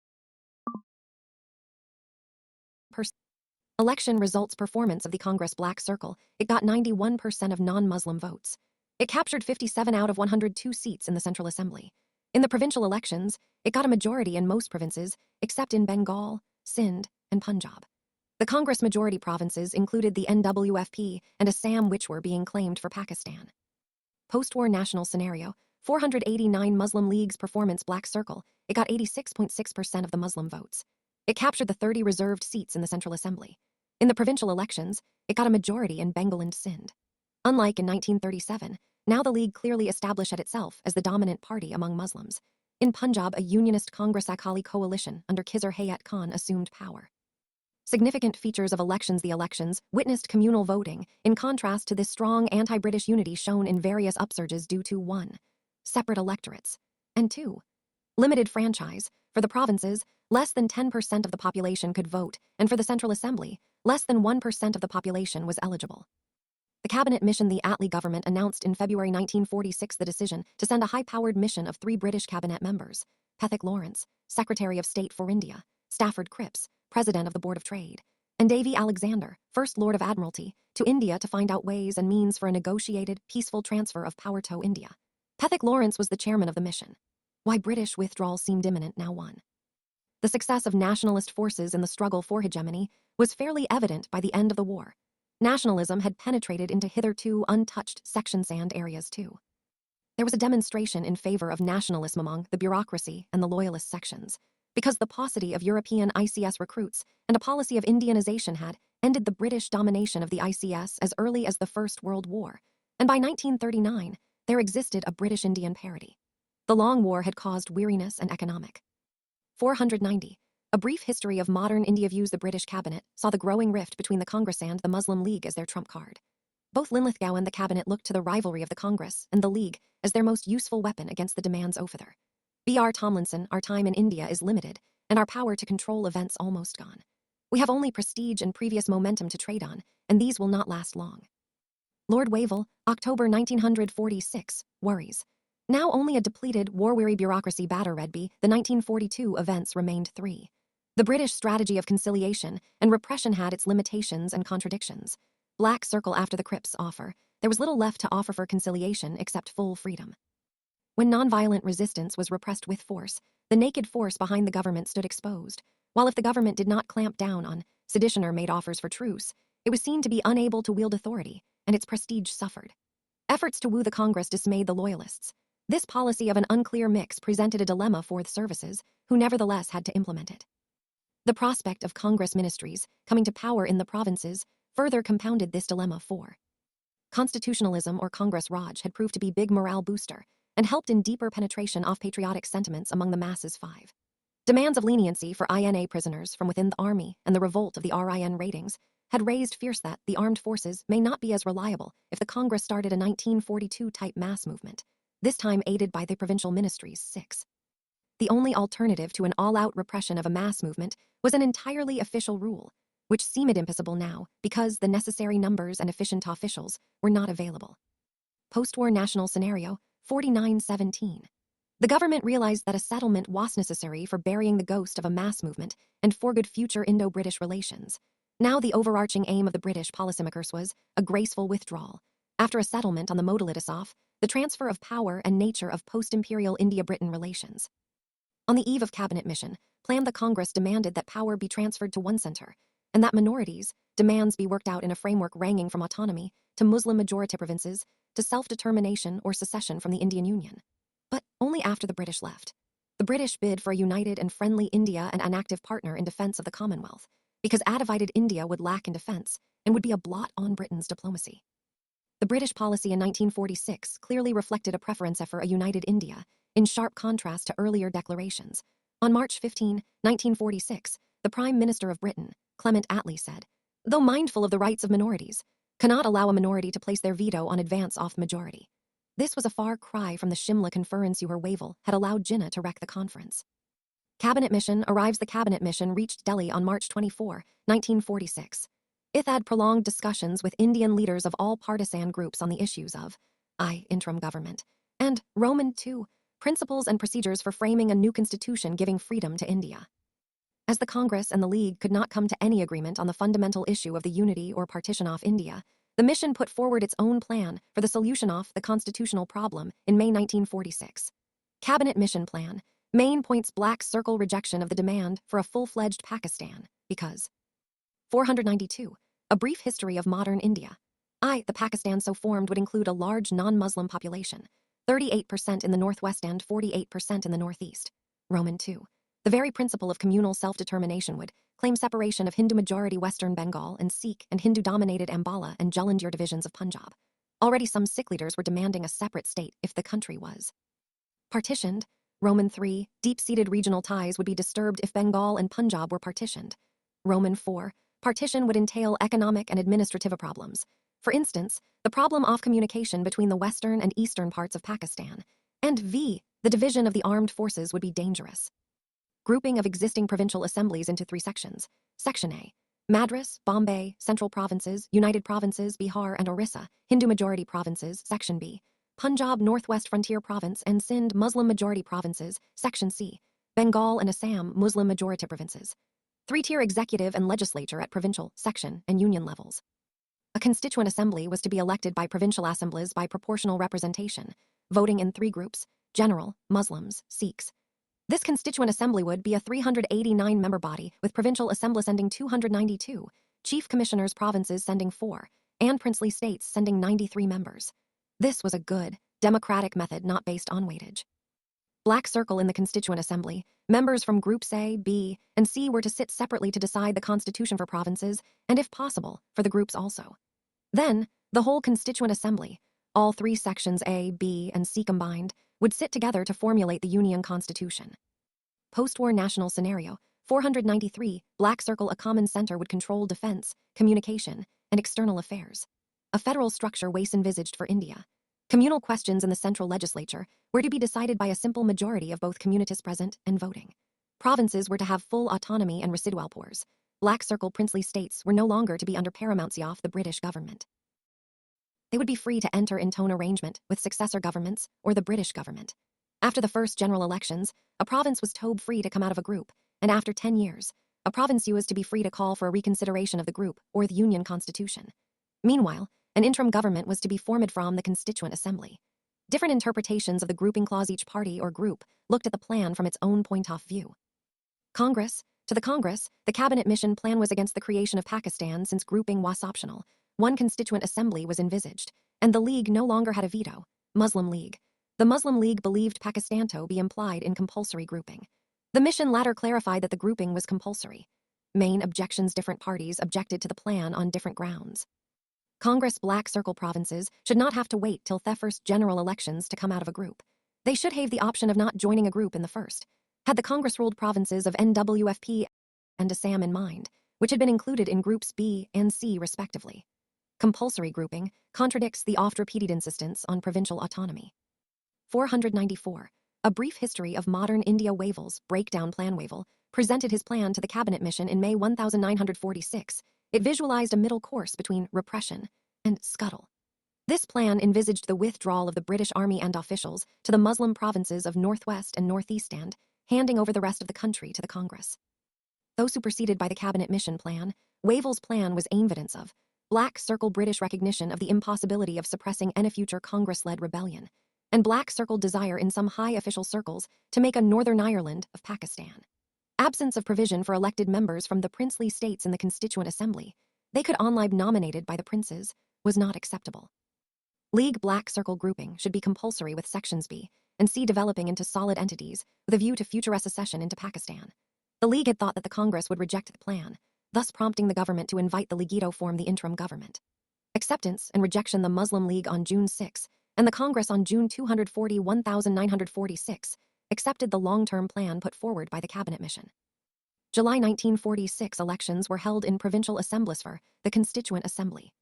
Election results. Performance of the Congress Black Circle. It got 91% of non-Muslim votes. It captured 57 out of 102 seats in the Central Assembly. In the provincial elections, it got a majority in most provinces, except in Bengal, Sindh, and Punjab. The Congress majority provinces included the NWFP and Assam, which were being claimed for Pakistan. Post-war national scenario, 489 Muslim League's performance black circle, it got 86.6% of the Muslim votes. It captured the 30 reserved seats in the Central Assembly. In the provincial elections, it got a majority in Bengal and Sindh. Unlike in 1937, now the League clearly established itself as the dominant party among Muslims. In Punjab, a unionist Congress Akali coalition under Khizr Hayat Khan assumed power. Significant features of elections: the elections witnessed communal voting, in contrast to this strong anti-British unity shown in various upsurges due to 1. Separate electorates, and 2. Limited franchise. For the provinces, less than 10% of the population could vote, and for the Central Assembly, less than 1% of the population was eligible. The cabinet mission: the Attlee government announced in February 1946 the decision to send a high-powered mission of 3 British cabinet members: Pethick Lawrence, Secretary of State for India; Stafford Cripps, President of the Board of Trade; and Davy Alexander, First Lord of Admiralty, to India to find out ways and means for a negotiated, peaceful transfer of power to India. Pethick Lawrence was the chairman of the mission. Why British withdrawal seemed imminent now. 1. The success of nationalist forces in the struggle for hegemony was fairly evident by the end of the war. Nationalism had penetrated into hitherto untouched section sand areas too. There was a demonstration in favor of nationalism among the bureaucracy and the loyalist sections, because the paucity of European ICS recruits and a policy of Indianization had ended the British domination of the ICS as early as the First World War, and by 1939, there existed a British-Indian parity. The Long War had caused weariness and economic. 490. A brief history of modern India views. The British cabinet saw the growing rift between the Congress and the Muslim League as their trump card. Both Linlithgow and the cabinet looked to the rivalry of the Congress and the League as their most useful weapon against the demands of either. B.R. Tomlinson: our time in India is limited, and our power to control events almost gone. We have only prestige and previous momentum to trade on, and these will not last long. Lord Wavell, October 1946, worries. Now only a depleted, war-weary bureaucracy batter Redby. The 1942 events remained 3. The British strategy of conciliation and repression had its limitations and contradictions. Black circle: after the Cripps offer, there was little left to offer for conciliation except full freedom. When nonviolent resistance was repressed with force, the naked force behind the government stood exposed, while if the government did not clamp down on sedition or made offers for truce, it was seen to be unable to wield authority, and its prestige suffered. Efforts to woo the Congress dismayed the Loyalists. This policy of an unclear mix presented a dilemma for the services, who nevertheless had to implement it. The prospect of Congress ministries coming to power in the provinces further compounded this dilemma. 4. Constitutionalism or Congress Raj had proved to be big morale booster and helped in deeper penetration of patriotic sentiments among the masses. 5. Demands of leniency for INA prisoners from within the army and the revolt of the RIN ratings had raised fears that the armed forces may not be as reliable if the Congress started a 1942-type mass movement, this time aided by the provincial ministries. 6. The only alternative to an all-out repression of a mass movement was an entirely official rule, which seemed impossible now because the necessary numbers and efficient officials were not available. Post-war national scenario, 4917. The government realized that a settlement was necessary for burying the ghost of a mass movement and for good future Indo-British relations. Now the overarching aim of the British policymakers was a graceful withdrawal. After a settlement on the modalities of the transfer of power and nature of post-imperial India-Britain relations. On the eve of cabinet mission, planned the Congress demanded that power be transferred to one center, and that minorities' demands be worked out in a framework ranging from autonomy to Muslim-majority provinces to self-determination or secession from the Indian Union. But only after the British left. The British bid for a united and friendly India and an active partner in defense of the Commonwealth, because a divided India would lack in defense and would be a blot on Britain's diplomacy. The British policy in 1946 clearly reflected a preference for a united India, in sharp contrast to earlier declarations. On March 15, 1946, the Prime Minister of Britain, Clement Attlee, said, "Though mindful of the rights of minorities, cannot allow a minority to place their veto on advance off majority." This was a far cry from the Shimla conference where Wavell had allowed Jinnah to wreck the conference. Cabinet mission arrives. The cabinet mission reached Delhi on March 24, 1946. It had prolonged discussions with Indian leaders of all partisan groups on the issues of interim government, and Roman II, principles and procedures for framing a new constitution giving freedom to India. As the Congress and the League could not come to any agreement on the fundamental issue of the unity or partition of India, the mission put forward its own plan for the solution of the constitutional problem in May 1946. Cabinet Mission Plan. Main points Black Circle rejection of the demand for a full-fledged Pakistan, because 492. A brief history of modern India. The Pakistan so formed would include a large non-Muslim population, 38% in the northwest and 48% in the northeast. Roman 2. The very principle of communal self-determination would claim separation of Hindu-majority Western Bengal and Sikh and Hindu-dominated Ambala and Jalandhar divisions of Punjab. Already some Sikh leaders were demanding a separate state if the country was partitioned. Roman 3. Deep-seated regional ties would be disturbed if Bengal and Punjab were partitioned. Roman 4. Partition would entail economic and administrative problems. For instance, the problem of communication between the western and eastern parts of Pakistan. And the division of the armed forces would be dangerous. Grouping of existing provincial assemblies into 3 sections. Section A. Madras, Bombay, Central Provinces, United Provinces, Bihar and Orissa, Hindu-majority provinces. Section B. Punjab, Northwest Frontier Province and Sindh, Muslim-majority provinces. Section C. Bengal and Assam, Muslim-majority provinces. 3-tier executive and legislature at provincial, section, and union levels. A constituent assembly was to be elected by provincial assemblies by proportional representation, voting in 3 groups: general, Muslims, Sikhs. This constituent assembly would be a 389-member body, with provincial assemblies sending 292, chief commissioners provinces sending 4, and princely states sending 93 members. This was a good, democratic method not based on weightage. Black Circle in the Constituent Assembly, members from Groups A, B, and C were to sit separately to decide the constitution for provinces, and if possible, for the groups also. Then, the whole Constituent Assembly, all 3 sections A, B, and C combined, would sit together to formulate the Union Constitution. Post-war national scenario. 493. Black Circle. A common center would control defense, communication, and external affairs. A federal structure was envisaged for India. Communal questions in the central legislature were to be decided by a simple majority of both communities present and voting. Provinces were to have full autonomy and residual powers. Black Circle princely states were no longer to be under paramountcy of the British government. They would be free to enter into an arrangement with successor governments or the British government. After the first general elections, a province was told free to come out of a group, and after 10 years, a province was to be free to call for a reconsideration of the group or the Union Constitution. Meanwhile, an interim government was to be formed from the Constituent Assembly. Different interpretations of the grouping clause. Each party or group looked at the plan from its own point of view. Congress. To the Congress, the Cabinet Mission Plan was against the creation of Pakistan since grouping was optional. One Constituent Assembly was envisaged, and the League no longer had a veto. Muslim League. The Muslim League believed Pakistan to be implied in compulsory grouping. The mission latter clarified that the grouping was compulsory. Main objections. Different parties objected to the plan on different grounds. Congress. Black Circle provinces should not have to wait till the first general elections to come out of a group. They should have the option of not joining a group in the first. Had the Congress-ruled provinces of NWFP and Assam in mind, which had been included in Groups B and C respectively. Compulsory grouping contradicts the oft-repeated insistence on provincial autonomy. 494. A brief history of modern India. Wavell's breakdown plan. Wavell presented his plan to the Cabinet Mission in May 1946. It visualized a middle course between repression and scuttle. This plan envisaged the withdrawal of the British Army and officials to the Muslim provinces of Northwest and Northeast and handing over the rest of the country to the Congress. Though superseded by the Cabinet Mission Plan, Wavell's plan was evidence of Black Circle British recognition of the impossibility of suppressing any future Congress-led rebellion, and Black Circle desire in some high official circles to make a Northern Ireland of Pakistan. Absence of provision for elected members from the princely states in the Constituent Assembly, they could only be nominated by the princes, was not acceptable. League. Black Circle grouping should be compulsory with sections B and C developing into solid entities with a view to future secession into Pakistan. The League had thought that the Congress would reject the plan, thus prompting the government to invite the League to form the interim government. Acceptance and rejection. The Muslim League on June 6 and the Congress on June 1946 accepted the long-term plan put forward by the Cabinet Mission. July 1946 elections were held in provincial assemblies for the Constituent Assembly.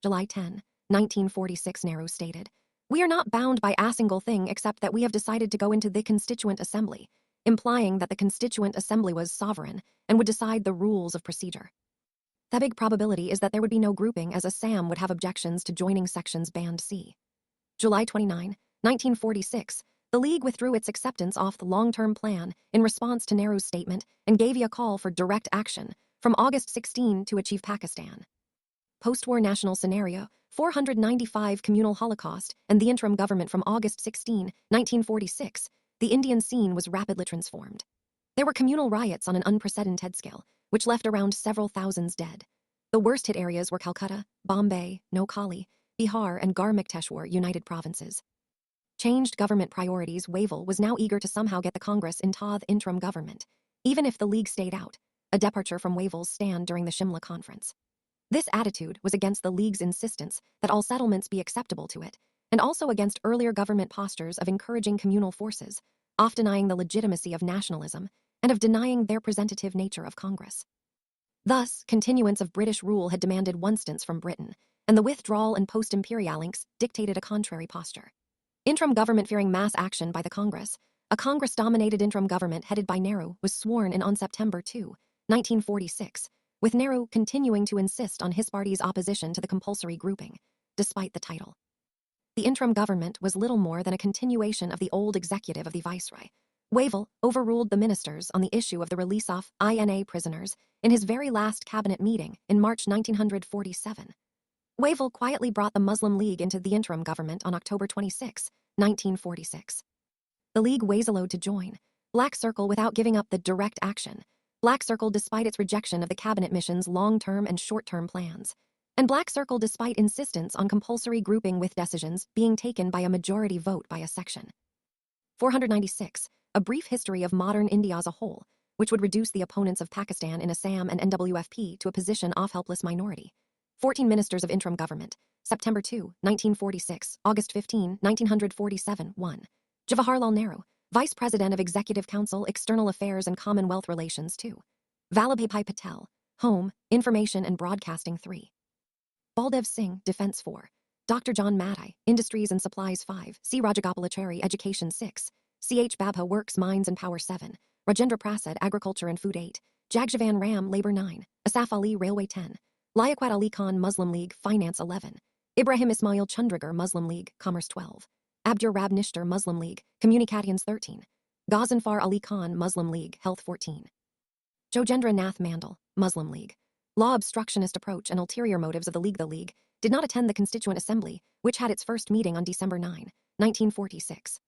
July 10, 1946 Nehru stated, "We are not bound by a single thing except that we have decided to go into the Constituent Assembly," implying that the Constituent Assembly was sovereign and would decide the rules of procedure. The big probability is that there would be no grouping, as Assam would have objections to joining sections Band C. July 29, 1946, the League withdrew its acceptance of the long-term plan in response to Nehru's statement and gave a call for direct action from August 16 to achieve Pakistan. Post-war national scenario. 495 Communal Holocaust and the interim government from August 16, 1946. the Indian scene was rapidly transformed. There were communal riots on an unprecedented scale, which left around several thousands dead. The worst-hit areas were Calcutta, Bombay, Noakhali, Bihar, and Garh-Mukteshwar United Provinces. Changed government priorities, Wavell was now eager to somehow get the Congress into the interim government, even if the League stayed out, a departure from Wavell's stand during the Shimla Conference. This attitude was against the League's insistence that all settlements be acceptable to it, and also against earlier government postures of encouraging communal forces, of denying the legitimacy of nationalism, and of denying their representative nature of Congress. Thus, continuance of British rule had demanded one stance from Britain, and the withdrawal and post-imperial links dictated a contrary posture. Interim government fearing mass action by the Congress, a Congress-dominated interim government headed by Nehru was sworn in on September 2, 1946, with Nehru continuing to insist on his party's opposition to the compulsory grouping, despite the title. The interim government was little more than a continuation of the old executive of the viceroy. Wavell overruled the ministers on the issue of the release of INA prisoners in his very last cabinet meeting in March 1947. Wavell quietly brought the Muslim League into the interim government on October 26, 1946. The League vetoed to join Black Circle without giving up the direct action. Black Circle despite its rejection of the cabinet mission's long-term and short-term plans. And Black Circle despite insistence on compulsory grouping with decisions being taken by a majority vote by a section. 496. A brief history of modern India as a whole, which would reduce the opponents of Pakistan in Assam and NWFP to a position of helpless minority. 14 Ministers of Interim Government, September 2, 1946, August 15, 1947, 1. Jawaharlal Nehru, Vice President of Executive Council, External Affairs and Commonwealth Relations 2. Vallabhbhai Patel, Home, Information and Broadcasting 3. Baldev Singh, Defense 4. Dr. John Matai, Industries and Supplies 5. C. Rajagopalachari, Education 6. C.H. Babha, Works, Mines and Power 7. Rajendra Prasad, Agriculture and Food 8. Jagjavan Ram, Labor 9. Asaf Ali, Railway 10. Liaquat Ali Khan, Muslim League, Finance 11. Ibrahim Ismail Chandragar, Muslim League, Commerce 12. Abdur Rab Nishtar, Muslim League, Communications 13. Ghazanfar Ali Khan, Muslim League, Health 14. Jojendra Nath Mandal, Muslim League. Law obstructionist approach and ulterior motives of the League. The League did not attend the Constituent Assembly, which had its first meeting on December 9, 1946.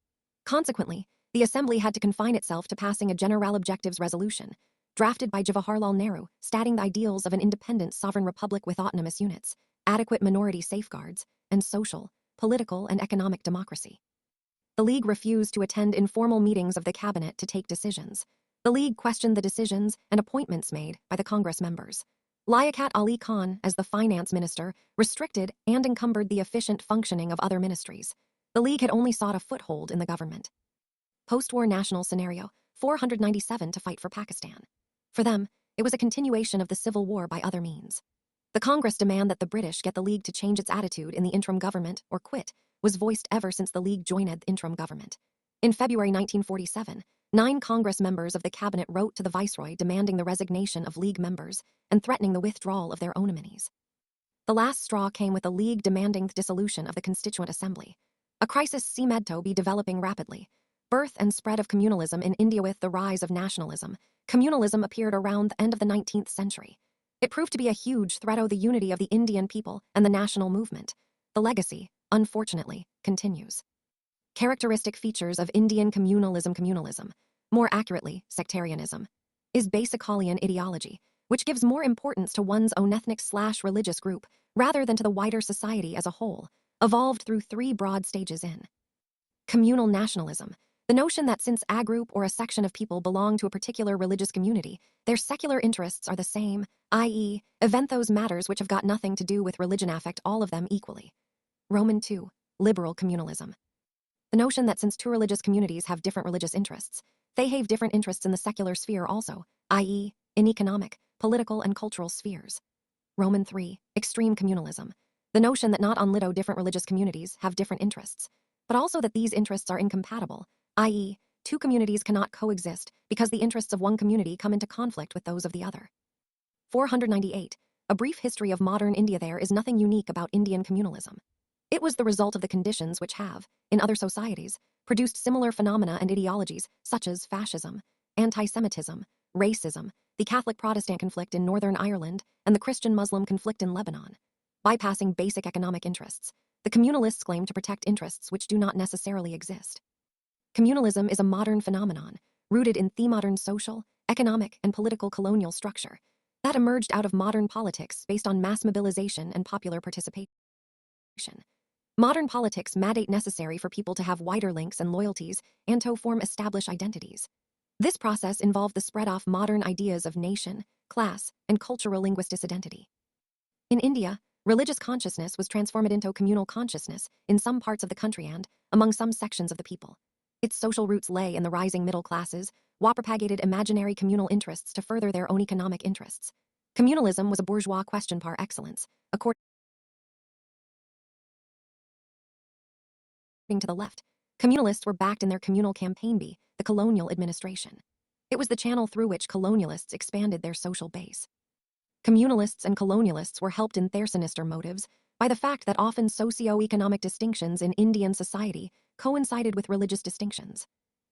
Consequently, the Assembly had to confine itself to passing a General Objectives Resolution, drafted by Jawaharlal Nehru, stating the ideals of an independent sovereign republic with autonomous units, adequate minority safeguards, and social, political, and economic democracy. The League refused to attend informal meetings of the cabinet to take decisions. The League questioned the decisions and appointments made by the Congress members. Liaquat Ali Khan, as the finance minister, restricted and encumbered the efficient functioning of other ministries. The League had only sought a foothold in the government. Post-war national scenario, 497 to fight for Pakistan. For them, it was a continuation of the civil war by other means. The Congress demand that the British get the League to change its attitude in the interim government or quit was voiced ever since the League joined the interim government. In February 1947, 9 Congress members of the cabinet wrote to the Viceroy demanding the resignation of League members and threatening the withdrawal of their own nominees. The last straw came with the League demanding the dissolution of the Constituent Assembly. A crisis seemed to be developing rapidly. Birth and spread of communalism in India. With the rise of nationalism, communalism appeared around the end of the 19th century. It proved to be a huge threat to the unity of the Indian people and the national movement. The legacy, unfortunately, continues. Characteristic features of Indian communalism, more accurately, sectarianism, is Basicalian ideology, which gives more importance to one's own ethnic/religious group rather than to the wider society as a whole, evolved through 3 broad stages in communal nationalism, the notion that since a group or a section of people belong to a particular religious community, their secular interests are the same, i.e., event those matters which have got nothing to do with religion affect all of them equally. Roman 2. Liberal communalism. The notion that since 2 religious communities have different religious interests, they have different interests in the secular sphere also, i.e., in economic, political, and cultural spheres. Roman 3. Extreme communalism. The notion that not only different religious communities have different interests, but also that these interests are incompatible, i.e., 2 communities cannot coexist because the interests of one community come into conflict with those of the other. 498. A brief history of modern India. There is nothing unique about Indian communalism. It was the result of the conditions which have, in other societies, produced similar phenomena and ideologies such as fascism, anti-Semitism, racism, the Catholic-Protestant conflict in Northern Ireland, and the Christian-Muslim conflict in Lebanon. Bypassing basic economic interests, the communalists claim to protect interests which do not necessarily exist. Communalism is a modern phenomenon, rooted in the modern social, economic, and political colonial structure that emerged out of modern politics based on mass mobilization and popular participation. Modern politics mandate necessary for people to have wider links and loyalties and to form established identities. This process involved the spread of modern ideas of nation, class, and cultural linguistic identity. In India, religious consciousness was transformed into communal consciousness in some parts of the country and among some sections of the people. Its social roots lay in the rising middle classes, who propagated imaginary communal interests to further their own economic interests. Communalism was a bourgeois question par excellence, according to the left. Communalists were backed in their communal campaign by the colonial administration. It was the channel through which colonialists expanded their social base. Communalists and colonialists were helped in their sinister motives by the fact that often socio-economic distinctions in Indian society coincided with religious distinctions.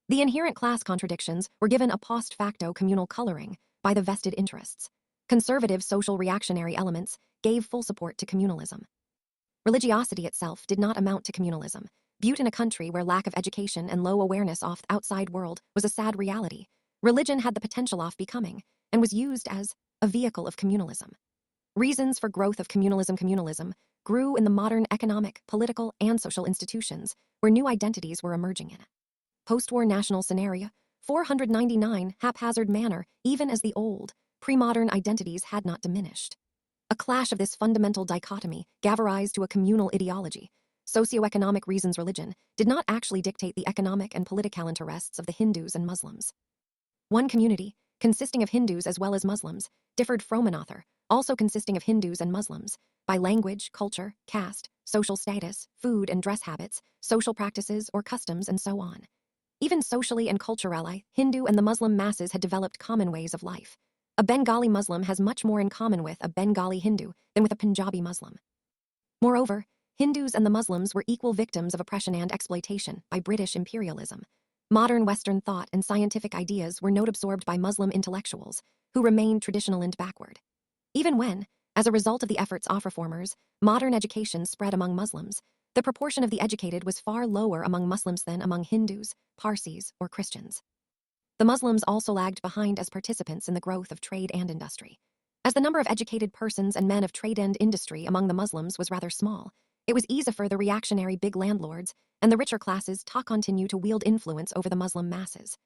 The inherent class contradictions were given a post facto communal coloring by the vested interests. Conservative social reactionary elements gave full support to communalism. Religiosity itself did not amount to communalism. Viewed in a country where lack of education and low awareness of the outside world was a sad reality, religion had the potential of becoming, and was used as, a vehicle of communalism. Reasons for growth of communalism grew in the modern economic, political, and social institutions where new identities were emerging in. Post-war national scenario, 499 haphazard manner, even as the old, pre-modern identities had not diminished. A clash of this fundamental dichotomy gave rise to a communal ideology. Socioeconomic reasons religion did not actually dictate the economic and political interests of the Hindus and Muslims. One community, consisting of Hindus as well as Muslims, differed from another, also consisting of Hindus and Muslims, by language, culture, caste, social status, food and dress habits, social practices or customs, and so on. Even socially and culturally, Hindu and the Muslim masses had developed common ways of life. A Bengali Muslim has much more in common with a Bengali Hindu than with a Punjabi Muslim. Moreover, Hindus and the Muslims were equal victims of oppression and exploitation by British imperialism. Modern Western thought and scientific ideas were not absorbed by Muslim intellectuals, who remained traditional and backward. Even when, as a result of the efforts of reformers, modern education spread among Muslims, the proportion of the educated was far lower among Muslims than among Hindus, Parsis, or Christians. The Muslims also lagged behind as participants in the growth of trade and industry. As the number of educated persons and men of trade and industry among the Muslims was rather small, it was easy for the reactionary big landlords and the richer classes to continue to wield influence over the Muslim masses.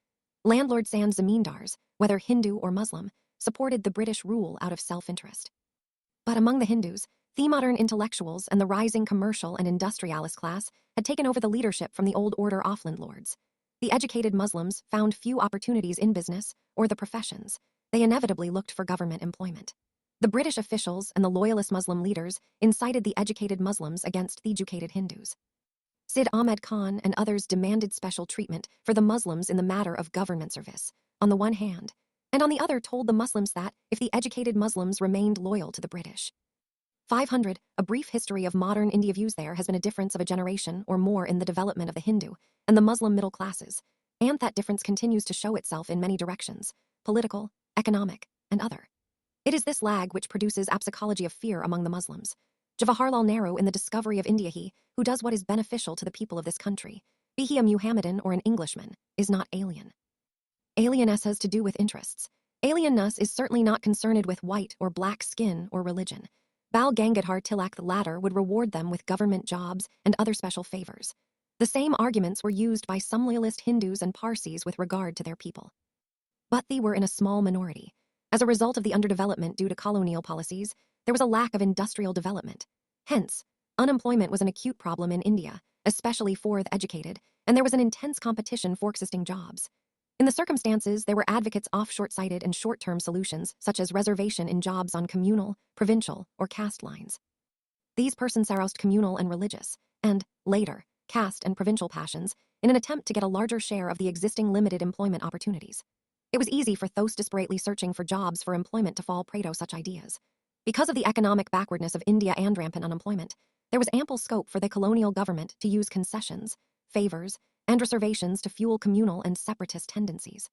Landlords and zamindars, whether Hindu or Muslim, supported the British rule out of self-interest. But among the Hindus, the modern intellectuals and the rising commercial and industrialist class had taken over the leadership from the old order of landlords. The educated Muslims found few opportunities in business or the professions. They inevitably looked for government employment. The British officials and the loyalist Muslim leaders incited the educated Muslims against the educated Hindus. Sid Ahmed Khan and others demanded special treatment for the Muslims in the matter of government service, on the one hand, and on the other told the Muslims that if the educated Muslims remained loyal to the British. 500, a brief history of modern India views there has been a difference of a generation or more in the development of the Hindu and the Muslim middle classes, and that difference continues to show itself in many directions, political, economic, and other. It is this lag which produces a psychology of fear among the Muslims. Jawaharlal Nehru in the discovery of India, he who does what is beneficial to the people of this country, be he a Muhammadan or an Englishman, is not alien. Alienness has to do with interests. Alienness is certainly not concerned with white or black skin or religion. Bal Gangadhar Tilak the latter would reward them with government jobs and other special favors. The same arguments were used by some loyalist Hindus and Parsis with regard to their people. But they were in a small minority. As a result of the underdevelopment due to colonial policies, there was a lack of industrial development. Hence, unemployment was an acute problem in India, especially for the educated, and there was an intense competition for existing jobs. In the circumstances, there were advocates of short-sighted and short-term solutions, such as reservation in jobs on communal, provincial, or caste lines. These persons aroused communal and religious, and, later, caste and provincial passions, in an attempt to get a larger share of the existing limited employment opportunities. It was easy for those desperately searching for jobs for employment to fall prey to such ideas. Because of the economic backwardness of India and rampant unemployment, there was ample scope for the colonial government to use concessions, favors, and reservations to fuel communal and separatist tendencies.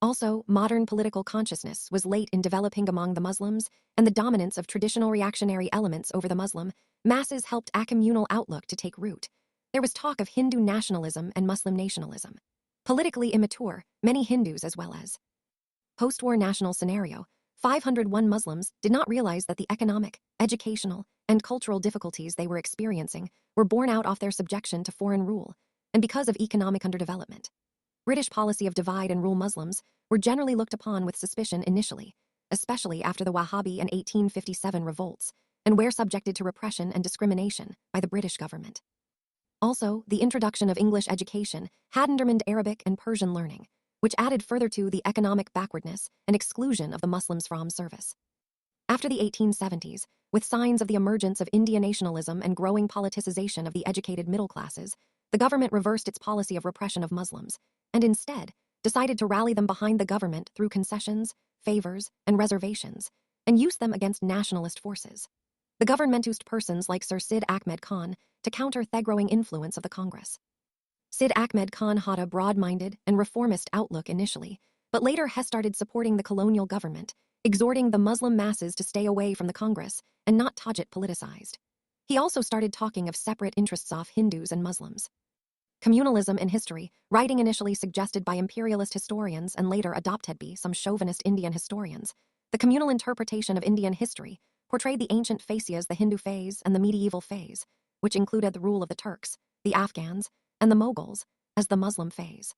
Also, modern political consciousness was late in developing among the Muslims, and the dominance of traditional reactionary elements over the Muslim masses helped a communal outlook to take root. There was talk of Hindu nationalism and Muslim nationalism. Politically immature, many Hindus as well as post-war national scenario, 501 Muslims did not realize that the economic, educational, and cultural difficulties they were experiencing were borne out of their subjection to foreign rule, and because of economic underdevelopment. British policy of divide and rule Muslims were generally looked upon with suspicion initially, especially after the Wahhabi and 1857 revolts, and were subjected to repression and discrimination by the British government. Also, the introduction of English education had undermined Arabic and Persian learning, which added further to the economic backwardness and exclusion of the Muslims from service. After the 1870s, with signs of the emergence of India nationalism and growing politicization of the educated middle classes, the government reversed its policy of repression of Muslims, and instead decided to rally them behind the government through concessions, favors, and reservations, and use them against nationalist forces. The government used persons like Sir Sid Ahmed Khan to counter the growing influence of the Congress. Sid Ahmed Khan had a broad-minded and reformist outlook initially, but later he started supporting the colonial government, exhorting the Muslim masses to stay away from the Congress and not touch it politicized. He also started talking of separate interests of Hindus and Muslims. Communalism in history, writing initially suggested by imperialist historians and later adopted by some chauvinist Indian historians, the communal interpretation of Indian history portrayed the ancient phase as the Hindu phase and the medieval phase, which included the rule of the Turks, the Afghans, and the Mughals, as the Muslim phase.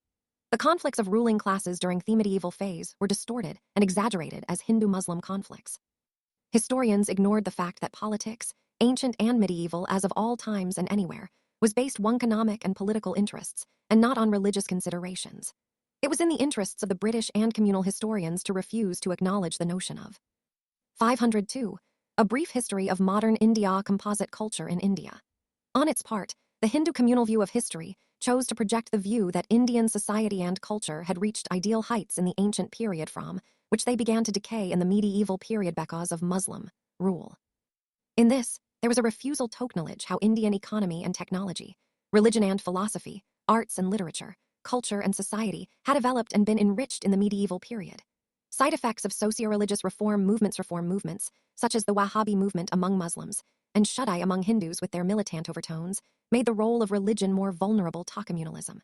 The conflicts of ruling classes during the medieval phase were distorted and exaggerated as Hindu-Muslim conflicts. Historians ignored the fact that politics, ancient and medieval as of all times and anywhere, was based on economic and political interests and not on religious considerations. It was in the interests of the British and communal historians to refuse to acknowledge the notion of 502, a brief history of modern India composite culture in India. On its part, the Hindu communal view of history chose to project the view that Indian society and culture had reached ideal heights in the ancient period from which they began to decay in the medieval period because of Muslim rule. In this, there was a refusal to acknowledge how Indian economy and technology, religion and philosophy, arts and literature, culture and society had developed and been enriched in the medieval period. Side effects of socio-religious reform movements, such as the Wahhabi movement among Muslims and Shaddai among Hindus with their militant overtones, made the role of religion more vulnerable to communalism.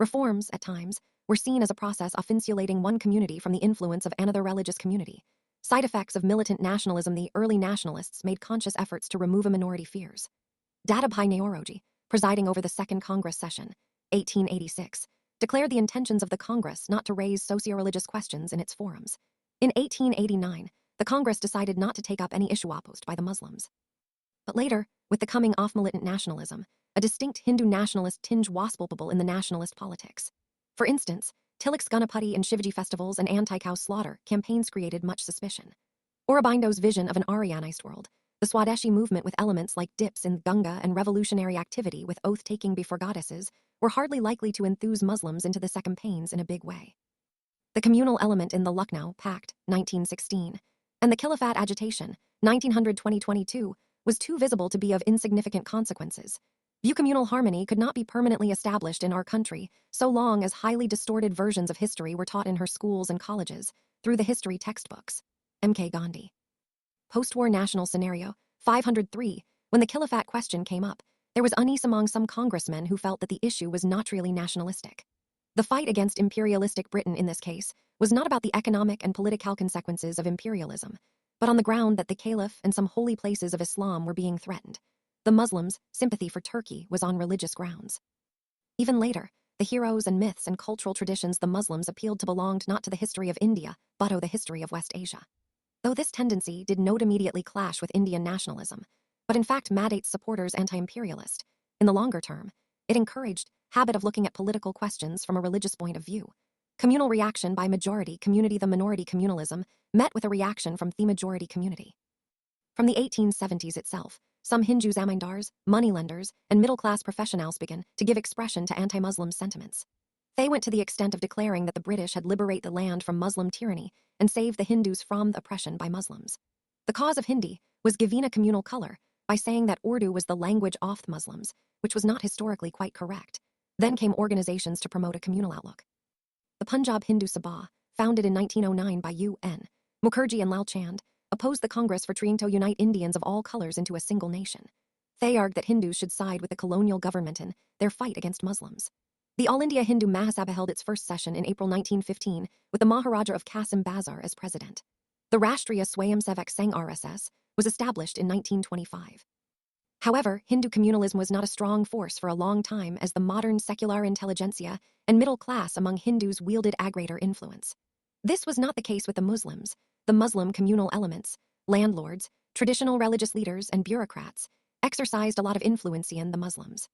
Reforms, at times, were seen as a process of insulating one community from the influence of another religious community. Side effects of militant nationalism: the early nationalists made conscious efforts to remove a minority fears. Dadabhai Naoroji, presiding over the Second Congress session, 1886, declared the intentions of the Congress not to raise socio-religious questions in its forums. In 1889, the Congress decided not to take up any issue opposed by the Muslims. But later, with the coming of militant nationalism, a distinct Hindu nationalist tinge was palpable in the nationalist politics. For instance, Tilak's Ganapati and Shivaji festivals and anti-cow slaughter campaigns created much suspicion. Aurobindo's vision of an Aryanized world, the Swadeshi movement with elements like dips in Ganga and revolutionary activity with oath-taking before goddesses, were hardly likely to enthuse Muslims into the second campaigns in a big way. The communal element in the Lucknow Pact, 1916, and the Khilafat agitation, 1920-22, was too visible to be of insignificant consequences. Communal harmony could not be permanently established in our country so long as highly distorted versions of history were taught in her schools and colleges, through the history textbooks. M.K. Gandhi. Post-war national scenario, 503, when the Khilafat question came up, there was unease among some congressmen who felt that the issue was not really nationalistic. The fight against imperialistic Britain in this case was not about the economic and political consequences of imperialism, but on the ground that the Caliph and some holy places of Islam were being threatened. The Muslims' sympathy for Turkey was on religious grounds. Even later, the heroes and myths and cultural traditions the Muslims appealed to belonged not to the history of India, but to the history of West Asia. Though this tendency did not immediately clash with Indian nationalism, but in fact made its supporters anti-imperialist, in the longer term, it encouraged habit of looking at political questions from a religious point of view. Communal reaction by majority community. The minority communalism met with a reaction from the majority community. From the 1870s itself, some Hindu zamindars, moneylenders, and middle-class professionals began to give expression to anti-Muslim sentiments. They went to the extent of declaring that the British had liberated the land from Muslim tyranny and saved the Hindus from the oppression by Muslims. The cause of Hindi was given a communal color by saying that Urdu was the language of the Muslims, which was not historically quite correct. Then came organizations to promote a communal outlook. The Punjab Hindu Sabha, founded in 1909 by U.N. Mukherjee and Lal Chand, opposed the Congress for trying to unite Indians of all colors into a single nation. They argued that Hindus should side with the colonial government in their fight against Muslims. The All India Hindu Mahasabha held its first session in April 1915 with the Maharaja of Qasim Bazar as president. The Rashtriya Swayamsevak Sangh RSS was established in 1925. However, Hindu communalism was not a strong force for a long time as the modern secular intelligentsia and middle class among Hindus wielded a greater influence. This was not the case with the Muslims. The Muslim communal elements, landlords, traditional religious leaders, and bureaucrats exercised a lot of influence in the Muslims.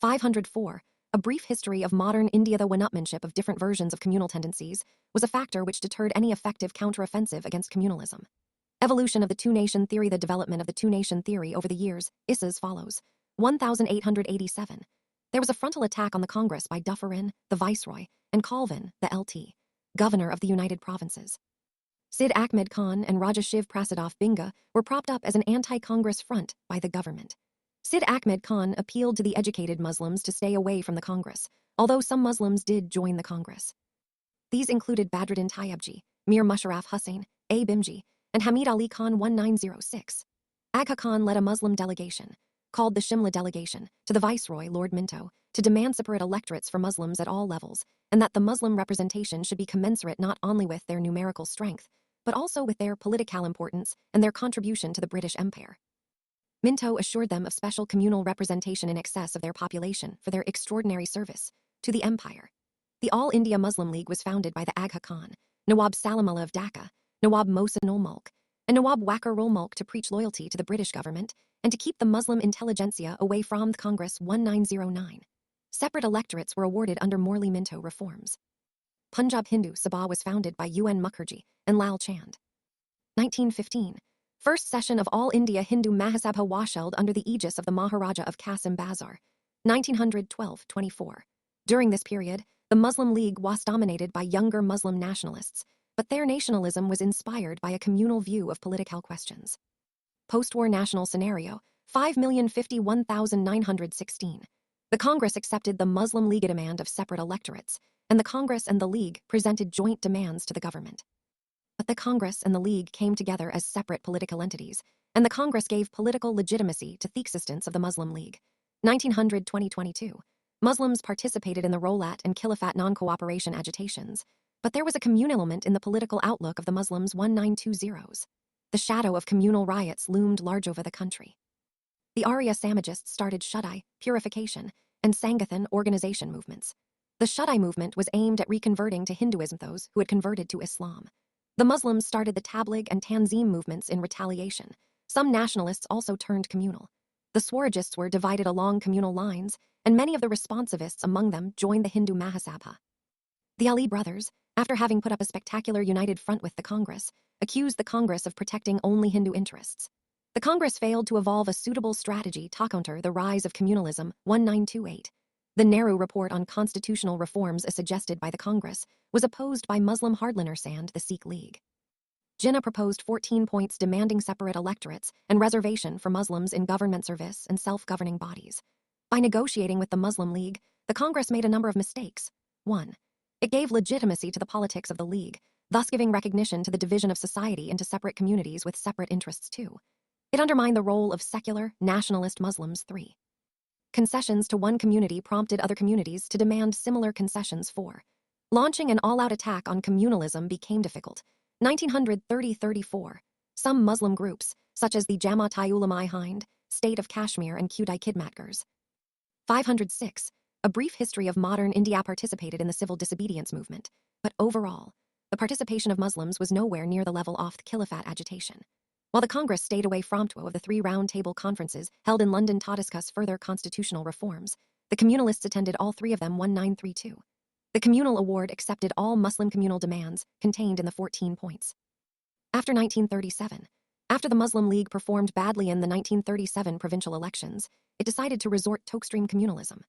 504. A brief history of modern India. The one-upmanship of different versions of communal tendencies was a factor which deterred any effective counteroffensive against communalism. Evolution of the two-nation theory. The development of the two-nation theory over the years is as follows. 1887. There was a frontal attack on the Congress by Dufferin, the Viceroy, and Colvin, the LT, Governor of the United Provinces. Sid Ahmed Khan and Raja Shiv Prasadov Binga were propped up as an anti-Congress front by the government. Sid Ahmed Khan appealed to the educated Muslims to stay away from the Congress, although some Muslims did join the Congress. These included Badruddin Tayyibji, Mir Musharraf Hussain, A. Bimji, and Hamid Ali Khan. 1906. Agha Khan led a Muslim delegation, called the Shimla Delegation, to the Viceroy, Lord Minto, to demand separate electorates for Muslims at all levels, and that the Muslim representation should be commensurate not only with their numerical strength, but also with their political importance and their contribution to the British Empire. Minto assured them of special communal representation in excess of their population for their extraordinary service to the empire. The All India Muslim League was founded by the Agha Khan, Nawab Salimullah of Dhaka, Nawab Mohsin ul Mulk, and Nawab Wakar ul Mulk to preach loyalty to the British government and to keep the Muslim intelligentsia away from the Congress. 1909. Separate electorates were awarded under Morley Minto reforms. Punjab Hindu Sabha was founded by UN Mukherjee and Lal Chand. 1915. First session of All India Hindu Mahasabha was held under the aegis of the Maharaja of Qasim Bazar. 1912-24. During this period, the Muslim League was dominated by younger Muslim nationalists, but their nationalism was inspired by a communal view of political questions. Post-war national scenario, 5,051,916. The Congress accepted the Muslim League demand of separate electorates, and the Congress and the League presented joint demands to the government. But the Congress and the League came together as separate political entities, and the Congress gave political legitimacy to the existence of the Muslim League. 1900-2022. Muslims participated in the Rolat and Khilafat non-cooperation agitations, but there was a communal element in the political outlook of the Muslims. 1920s. The shadow of communal riots loomed large over the country. The Arya Samajists started Shuddai, purification, and Sangathan organization movements. The Shuddai movement was aimed at reconverting to Hinduism those who had converted to Islam. The Muslims started the Tabligh and Tanzim movements in retaliation. Some nationalists also turned communal. The Swarajists were divided along communal lines, and many of the responsivists among them joined the Hindu Mahasabha. The Ali brothers, after having put up a spectacular united front with the Congress, accused the Congress of protecting only Hindu interests. The Congress failed to evolve a suitable strategy to counter the rise of communalism. 1928. The Nehru Report on Constitutional Reforms as suggested by the Congress was opposed by Muslim hardliners and the Sikh League. Jinnah proposed 14 points demanding separate electorates and reservation for Muslims in government service and self-governing bodies. By negotiating with the Muslim League, the Congress made a number of mistakes. 1. It gave legitimacy to the politics of the League, thus giving recognition to the division of society into separate communities with separate interests. 2. It undermined the role of secular, nationalist Muslims. 3. Concessions to one community prompted other communities to demand similar concessions. 4. Launching an all-out attack on communalism became difficult. 1930-34. Some Muslim groups, such as the Jamaat-ul-Ulama Hind, State of Kashmir and Khudai Kidmatgars. 506. A brief history of modern India participated in the civil disobedience movement, but overall, the participation of Muslims was nowhere near the level of the Khilafat agitation. While the Congress stayed away from two of the 3 round-table conferences held in London to discuss further constitutional reforms, the communalists attended all 3 of them. 1932. The Communal Award accepted all Muslim communal demands contained in the 14 points. After 1937, after the Muslim League performed badly in the 1937 provincial elections, it decided to resort to extreme communalism.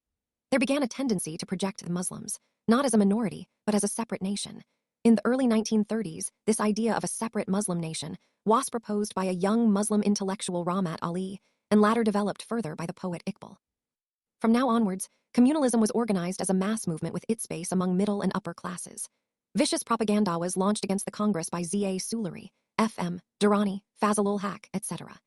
There began a tendency to project the Muslims, not as a minority, but as a separate nation. In the early 1930s, this idea of a separate Muslim nation was proposed by a young Muslim intellectual Rahmat Ali, and later developed further by the poet Iqbal. From now onwards, communalism was organized as a mass movement with its base among middle and upper classes. Vicious propaganda was launched against the Congress by Z.A. Suluri, F.M. Durrani, Fazlul Haq, etc.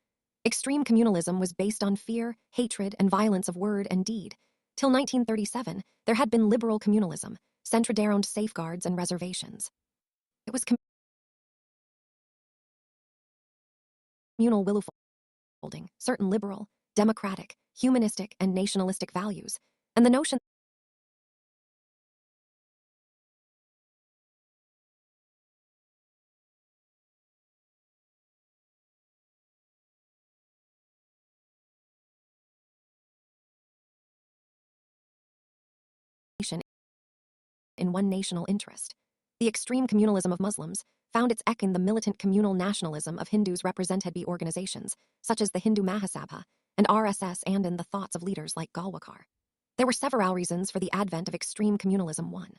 Extreme communalism was based on fear, hatred, and violence of word and deed. Till 1937, there had been liberal communalism, centered around safeguards and reservations. It was communal will holding certain liberal, democratic, humanistic, and nationalistic values, and the notion in one national interest. The extreme communalism of Muslims found its echo in the militant communal nationalism of Hindus represented by organizations, such as the Hindu Mahasabha and RSS, and in the thoughts of leaders like Golwakar. There were several reasons for the advent of extreme communalism. 1.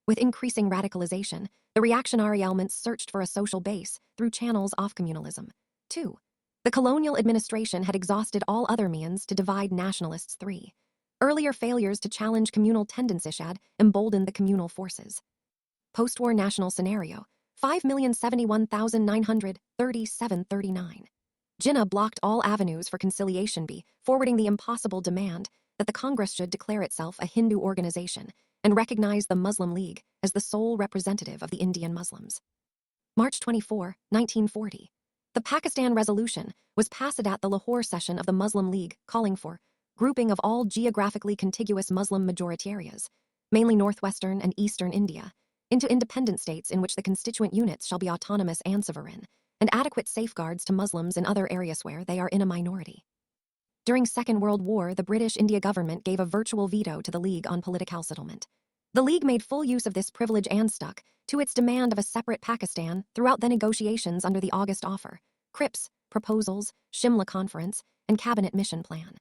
With increasing radicalization, the reactionary elements searched for a social base through channels of communalism. 2. The colonial administration had exhausted all other means to divide nationalists. 3. Earlier failures to challenge communal tendencies had emboldened the communal forces. Post-war national scenario, 5,071,937-39. Jinnah blocked all avenues for conciliation by forwarding the impossible demand that the Congress should declare itself a Hindu organization and recognize the Muslim League as the sole representative of the Indian Muslims. March 24, 1940. The Pakistan Resolution was passed at the Lahore session of the Muslim League, calling for grouping of all geographically contiguous Muslim majority areas, mainly northwestern and eastern India, into independent states in which the constituent units shall be autonomous and sovereign, and adequate safeguards to Muslims in other areas where they are in a minority. During Second World War, the British India government gave a virtual veto to the League on political settlement. The League made full use of this privilege and stuck to its demand of a separate Pakistan throughout the negotiations under the August Offer, Cripps, Proposals, Shimla Conference, and Cabinet Mission Plan.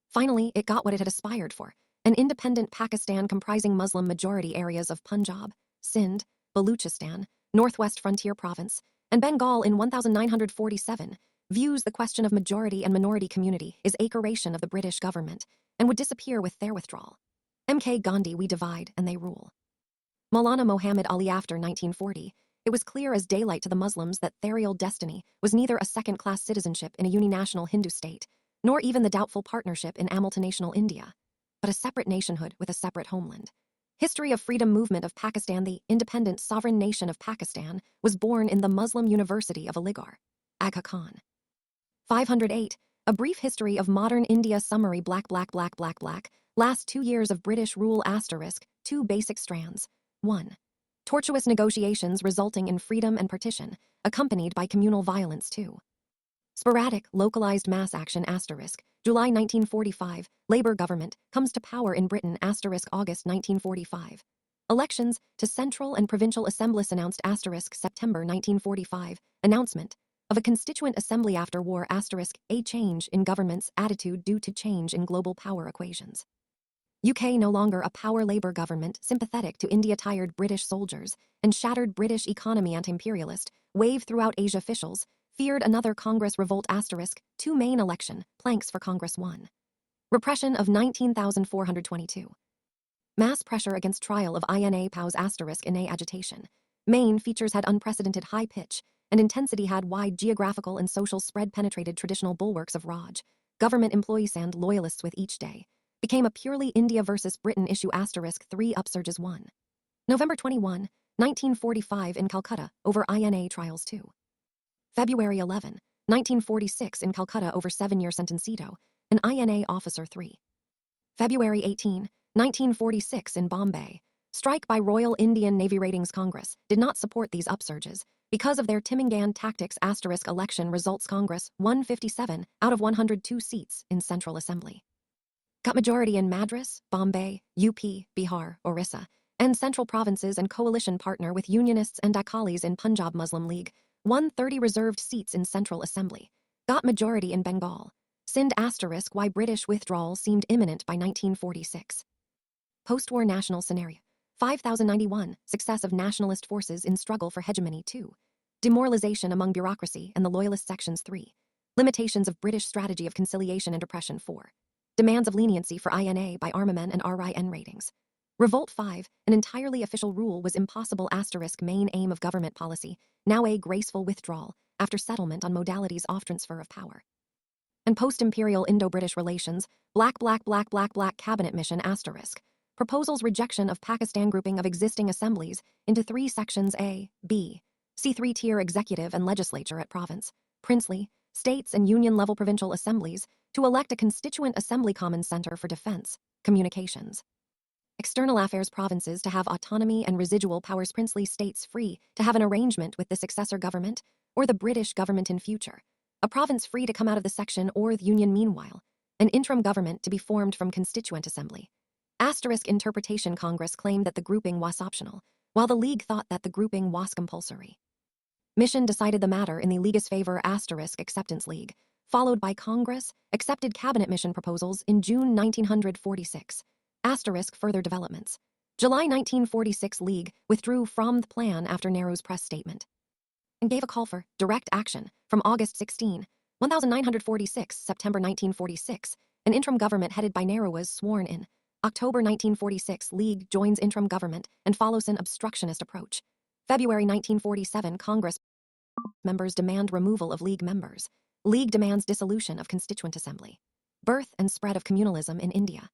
Finally, it got what it had aspired for, an independent Pakistan comprising Muslim majority areas of Punjab, Sindh, Baluchistan, Northwest Frontier Province, and Bengal in 1947, views the question of majority and minority community is accuration of the British government and would disappear with their withdrawal. M.K. Gandhi, we divide and they rule. Maulana Muhammad Ali. After 1940, it was clear as daylight to the Muslims that their destiny was neither a second-class citizenship in a uninational Hindu state, nor even the doubtful partnership in multinational India, but a separate nationhood with a separate homeland. History of Freedom Movement of Pakistan. The independent sovereign nation of Pakistan was born in the Muslim University of Aligarh. Aga Khan. 508. A brief history of modern India. Summary. Last 2 years of British rule. 2 basic strands. 1. Tortuous negotiations resulting in freedom and partition, accompanied by communal violence. 2. Sporadic, localized mass action. July 1945, Labour government comes to power in Britain. August 1945. Elections to Central and Provincial Assemblies announced. September 1945. Announcement of a Constituent Assembly after war. A change in government's attitude due to change in global power equations. UK no longer a power Labour government sympathetic to India-tired British soldiers and shattered British economy. Anti-imperialist wave throughout Asia. Officials feared another Congress revolt. 2 main election planks for Congress. 1. Repression of 19,422. Mass pressure against trial of INA POWs. INA agitation. Main features had unprecedented high pitch and intensity, had wide geographical and social spread, penetrated traditional bulwarks of Raj, government employees and loyalists with each day. Became a purely India versus Britain issue. 3 upsurges. 1. November 21, 1945 in Calcutta over INA trials. 2. February 11, 1946 in Calcutta over 7-year sentence. An INA officer. 3. February 18, 1946 in Bombay. Strike by Royal Indian Navy. Ratings. Congress did not support these upsurges because of their Timmingan tactics. Election results. Congress 157 out of 102 seats in Central Assembly. Got majority in Madras, Bombay, UP, Bihar, Orissa, and central provinces, and coalition partner with Unionists and Akalis in Punjab. Muslim League 130 reserved seats in Central Assembly. Got majority in Bengal. Sindh. Why British withdrawal seemed imminent by 1946. Post-war national scenario. 5091. Success of nationalist forces in struggle for hegemony. 2. Demoralization among bureaucracy and the loyalist sections. 3. Limitations of British strategy of conciliation and repression. 4. Demands of leniency for INA by armament and RIN ratings. Revolt. 5. An entirely official rule was impossible. Main aim of government policy, now a graceful withdrawal, after settlement on modalities of transfer of power. And post-imperial Indo-British relations, black cabinet mission *. Proposals rejection of Pakistan grouping of existing assemblies into 3 sections A, B, C 3-tier executive and legislature at province, princely, states and union-level provincial assemblies to elect a constituent assembly common center for defense, communications. External affairs provinces to have autonomy and residual powers, princely states free to have an arrangement with the successor government or the British government in future, a province free to come out of the section or the union meanwhile, an interim government to be formed from constituent assembly. Asterisk interpretation Congress claimed that the grouping was optional, while the League thought that the grouping was compulsory. Mission decided the matter in the League's favor asterisk acceptance League, followed by Congress, accepted cabinet mission proposals in June 1946. Asterisk further developments. July 1946 League withdrew from the plan after Nehru's press statement and gave a call for direct action from August 16, 1946, September 1946. An interim government headed by Nehru was sworn in. October 1946 League joins interim government and follows an obstructionist approach. February 1947 Congress members demand removal of League members. League demands dissolution of Constituent Assembly. Birth and spread of communalism in India.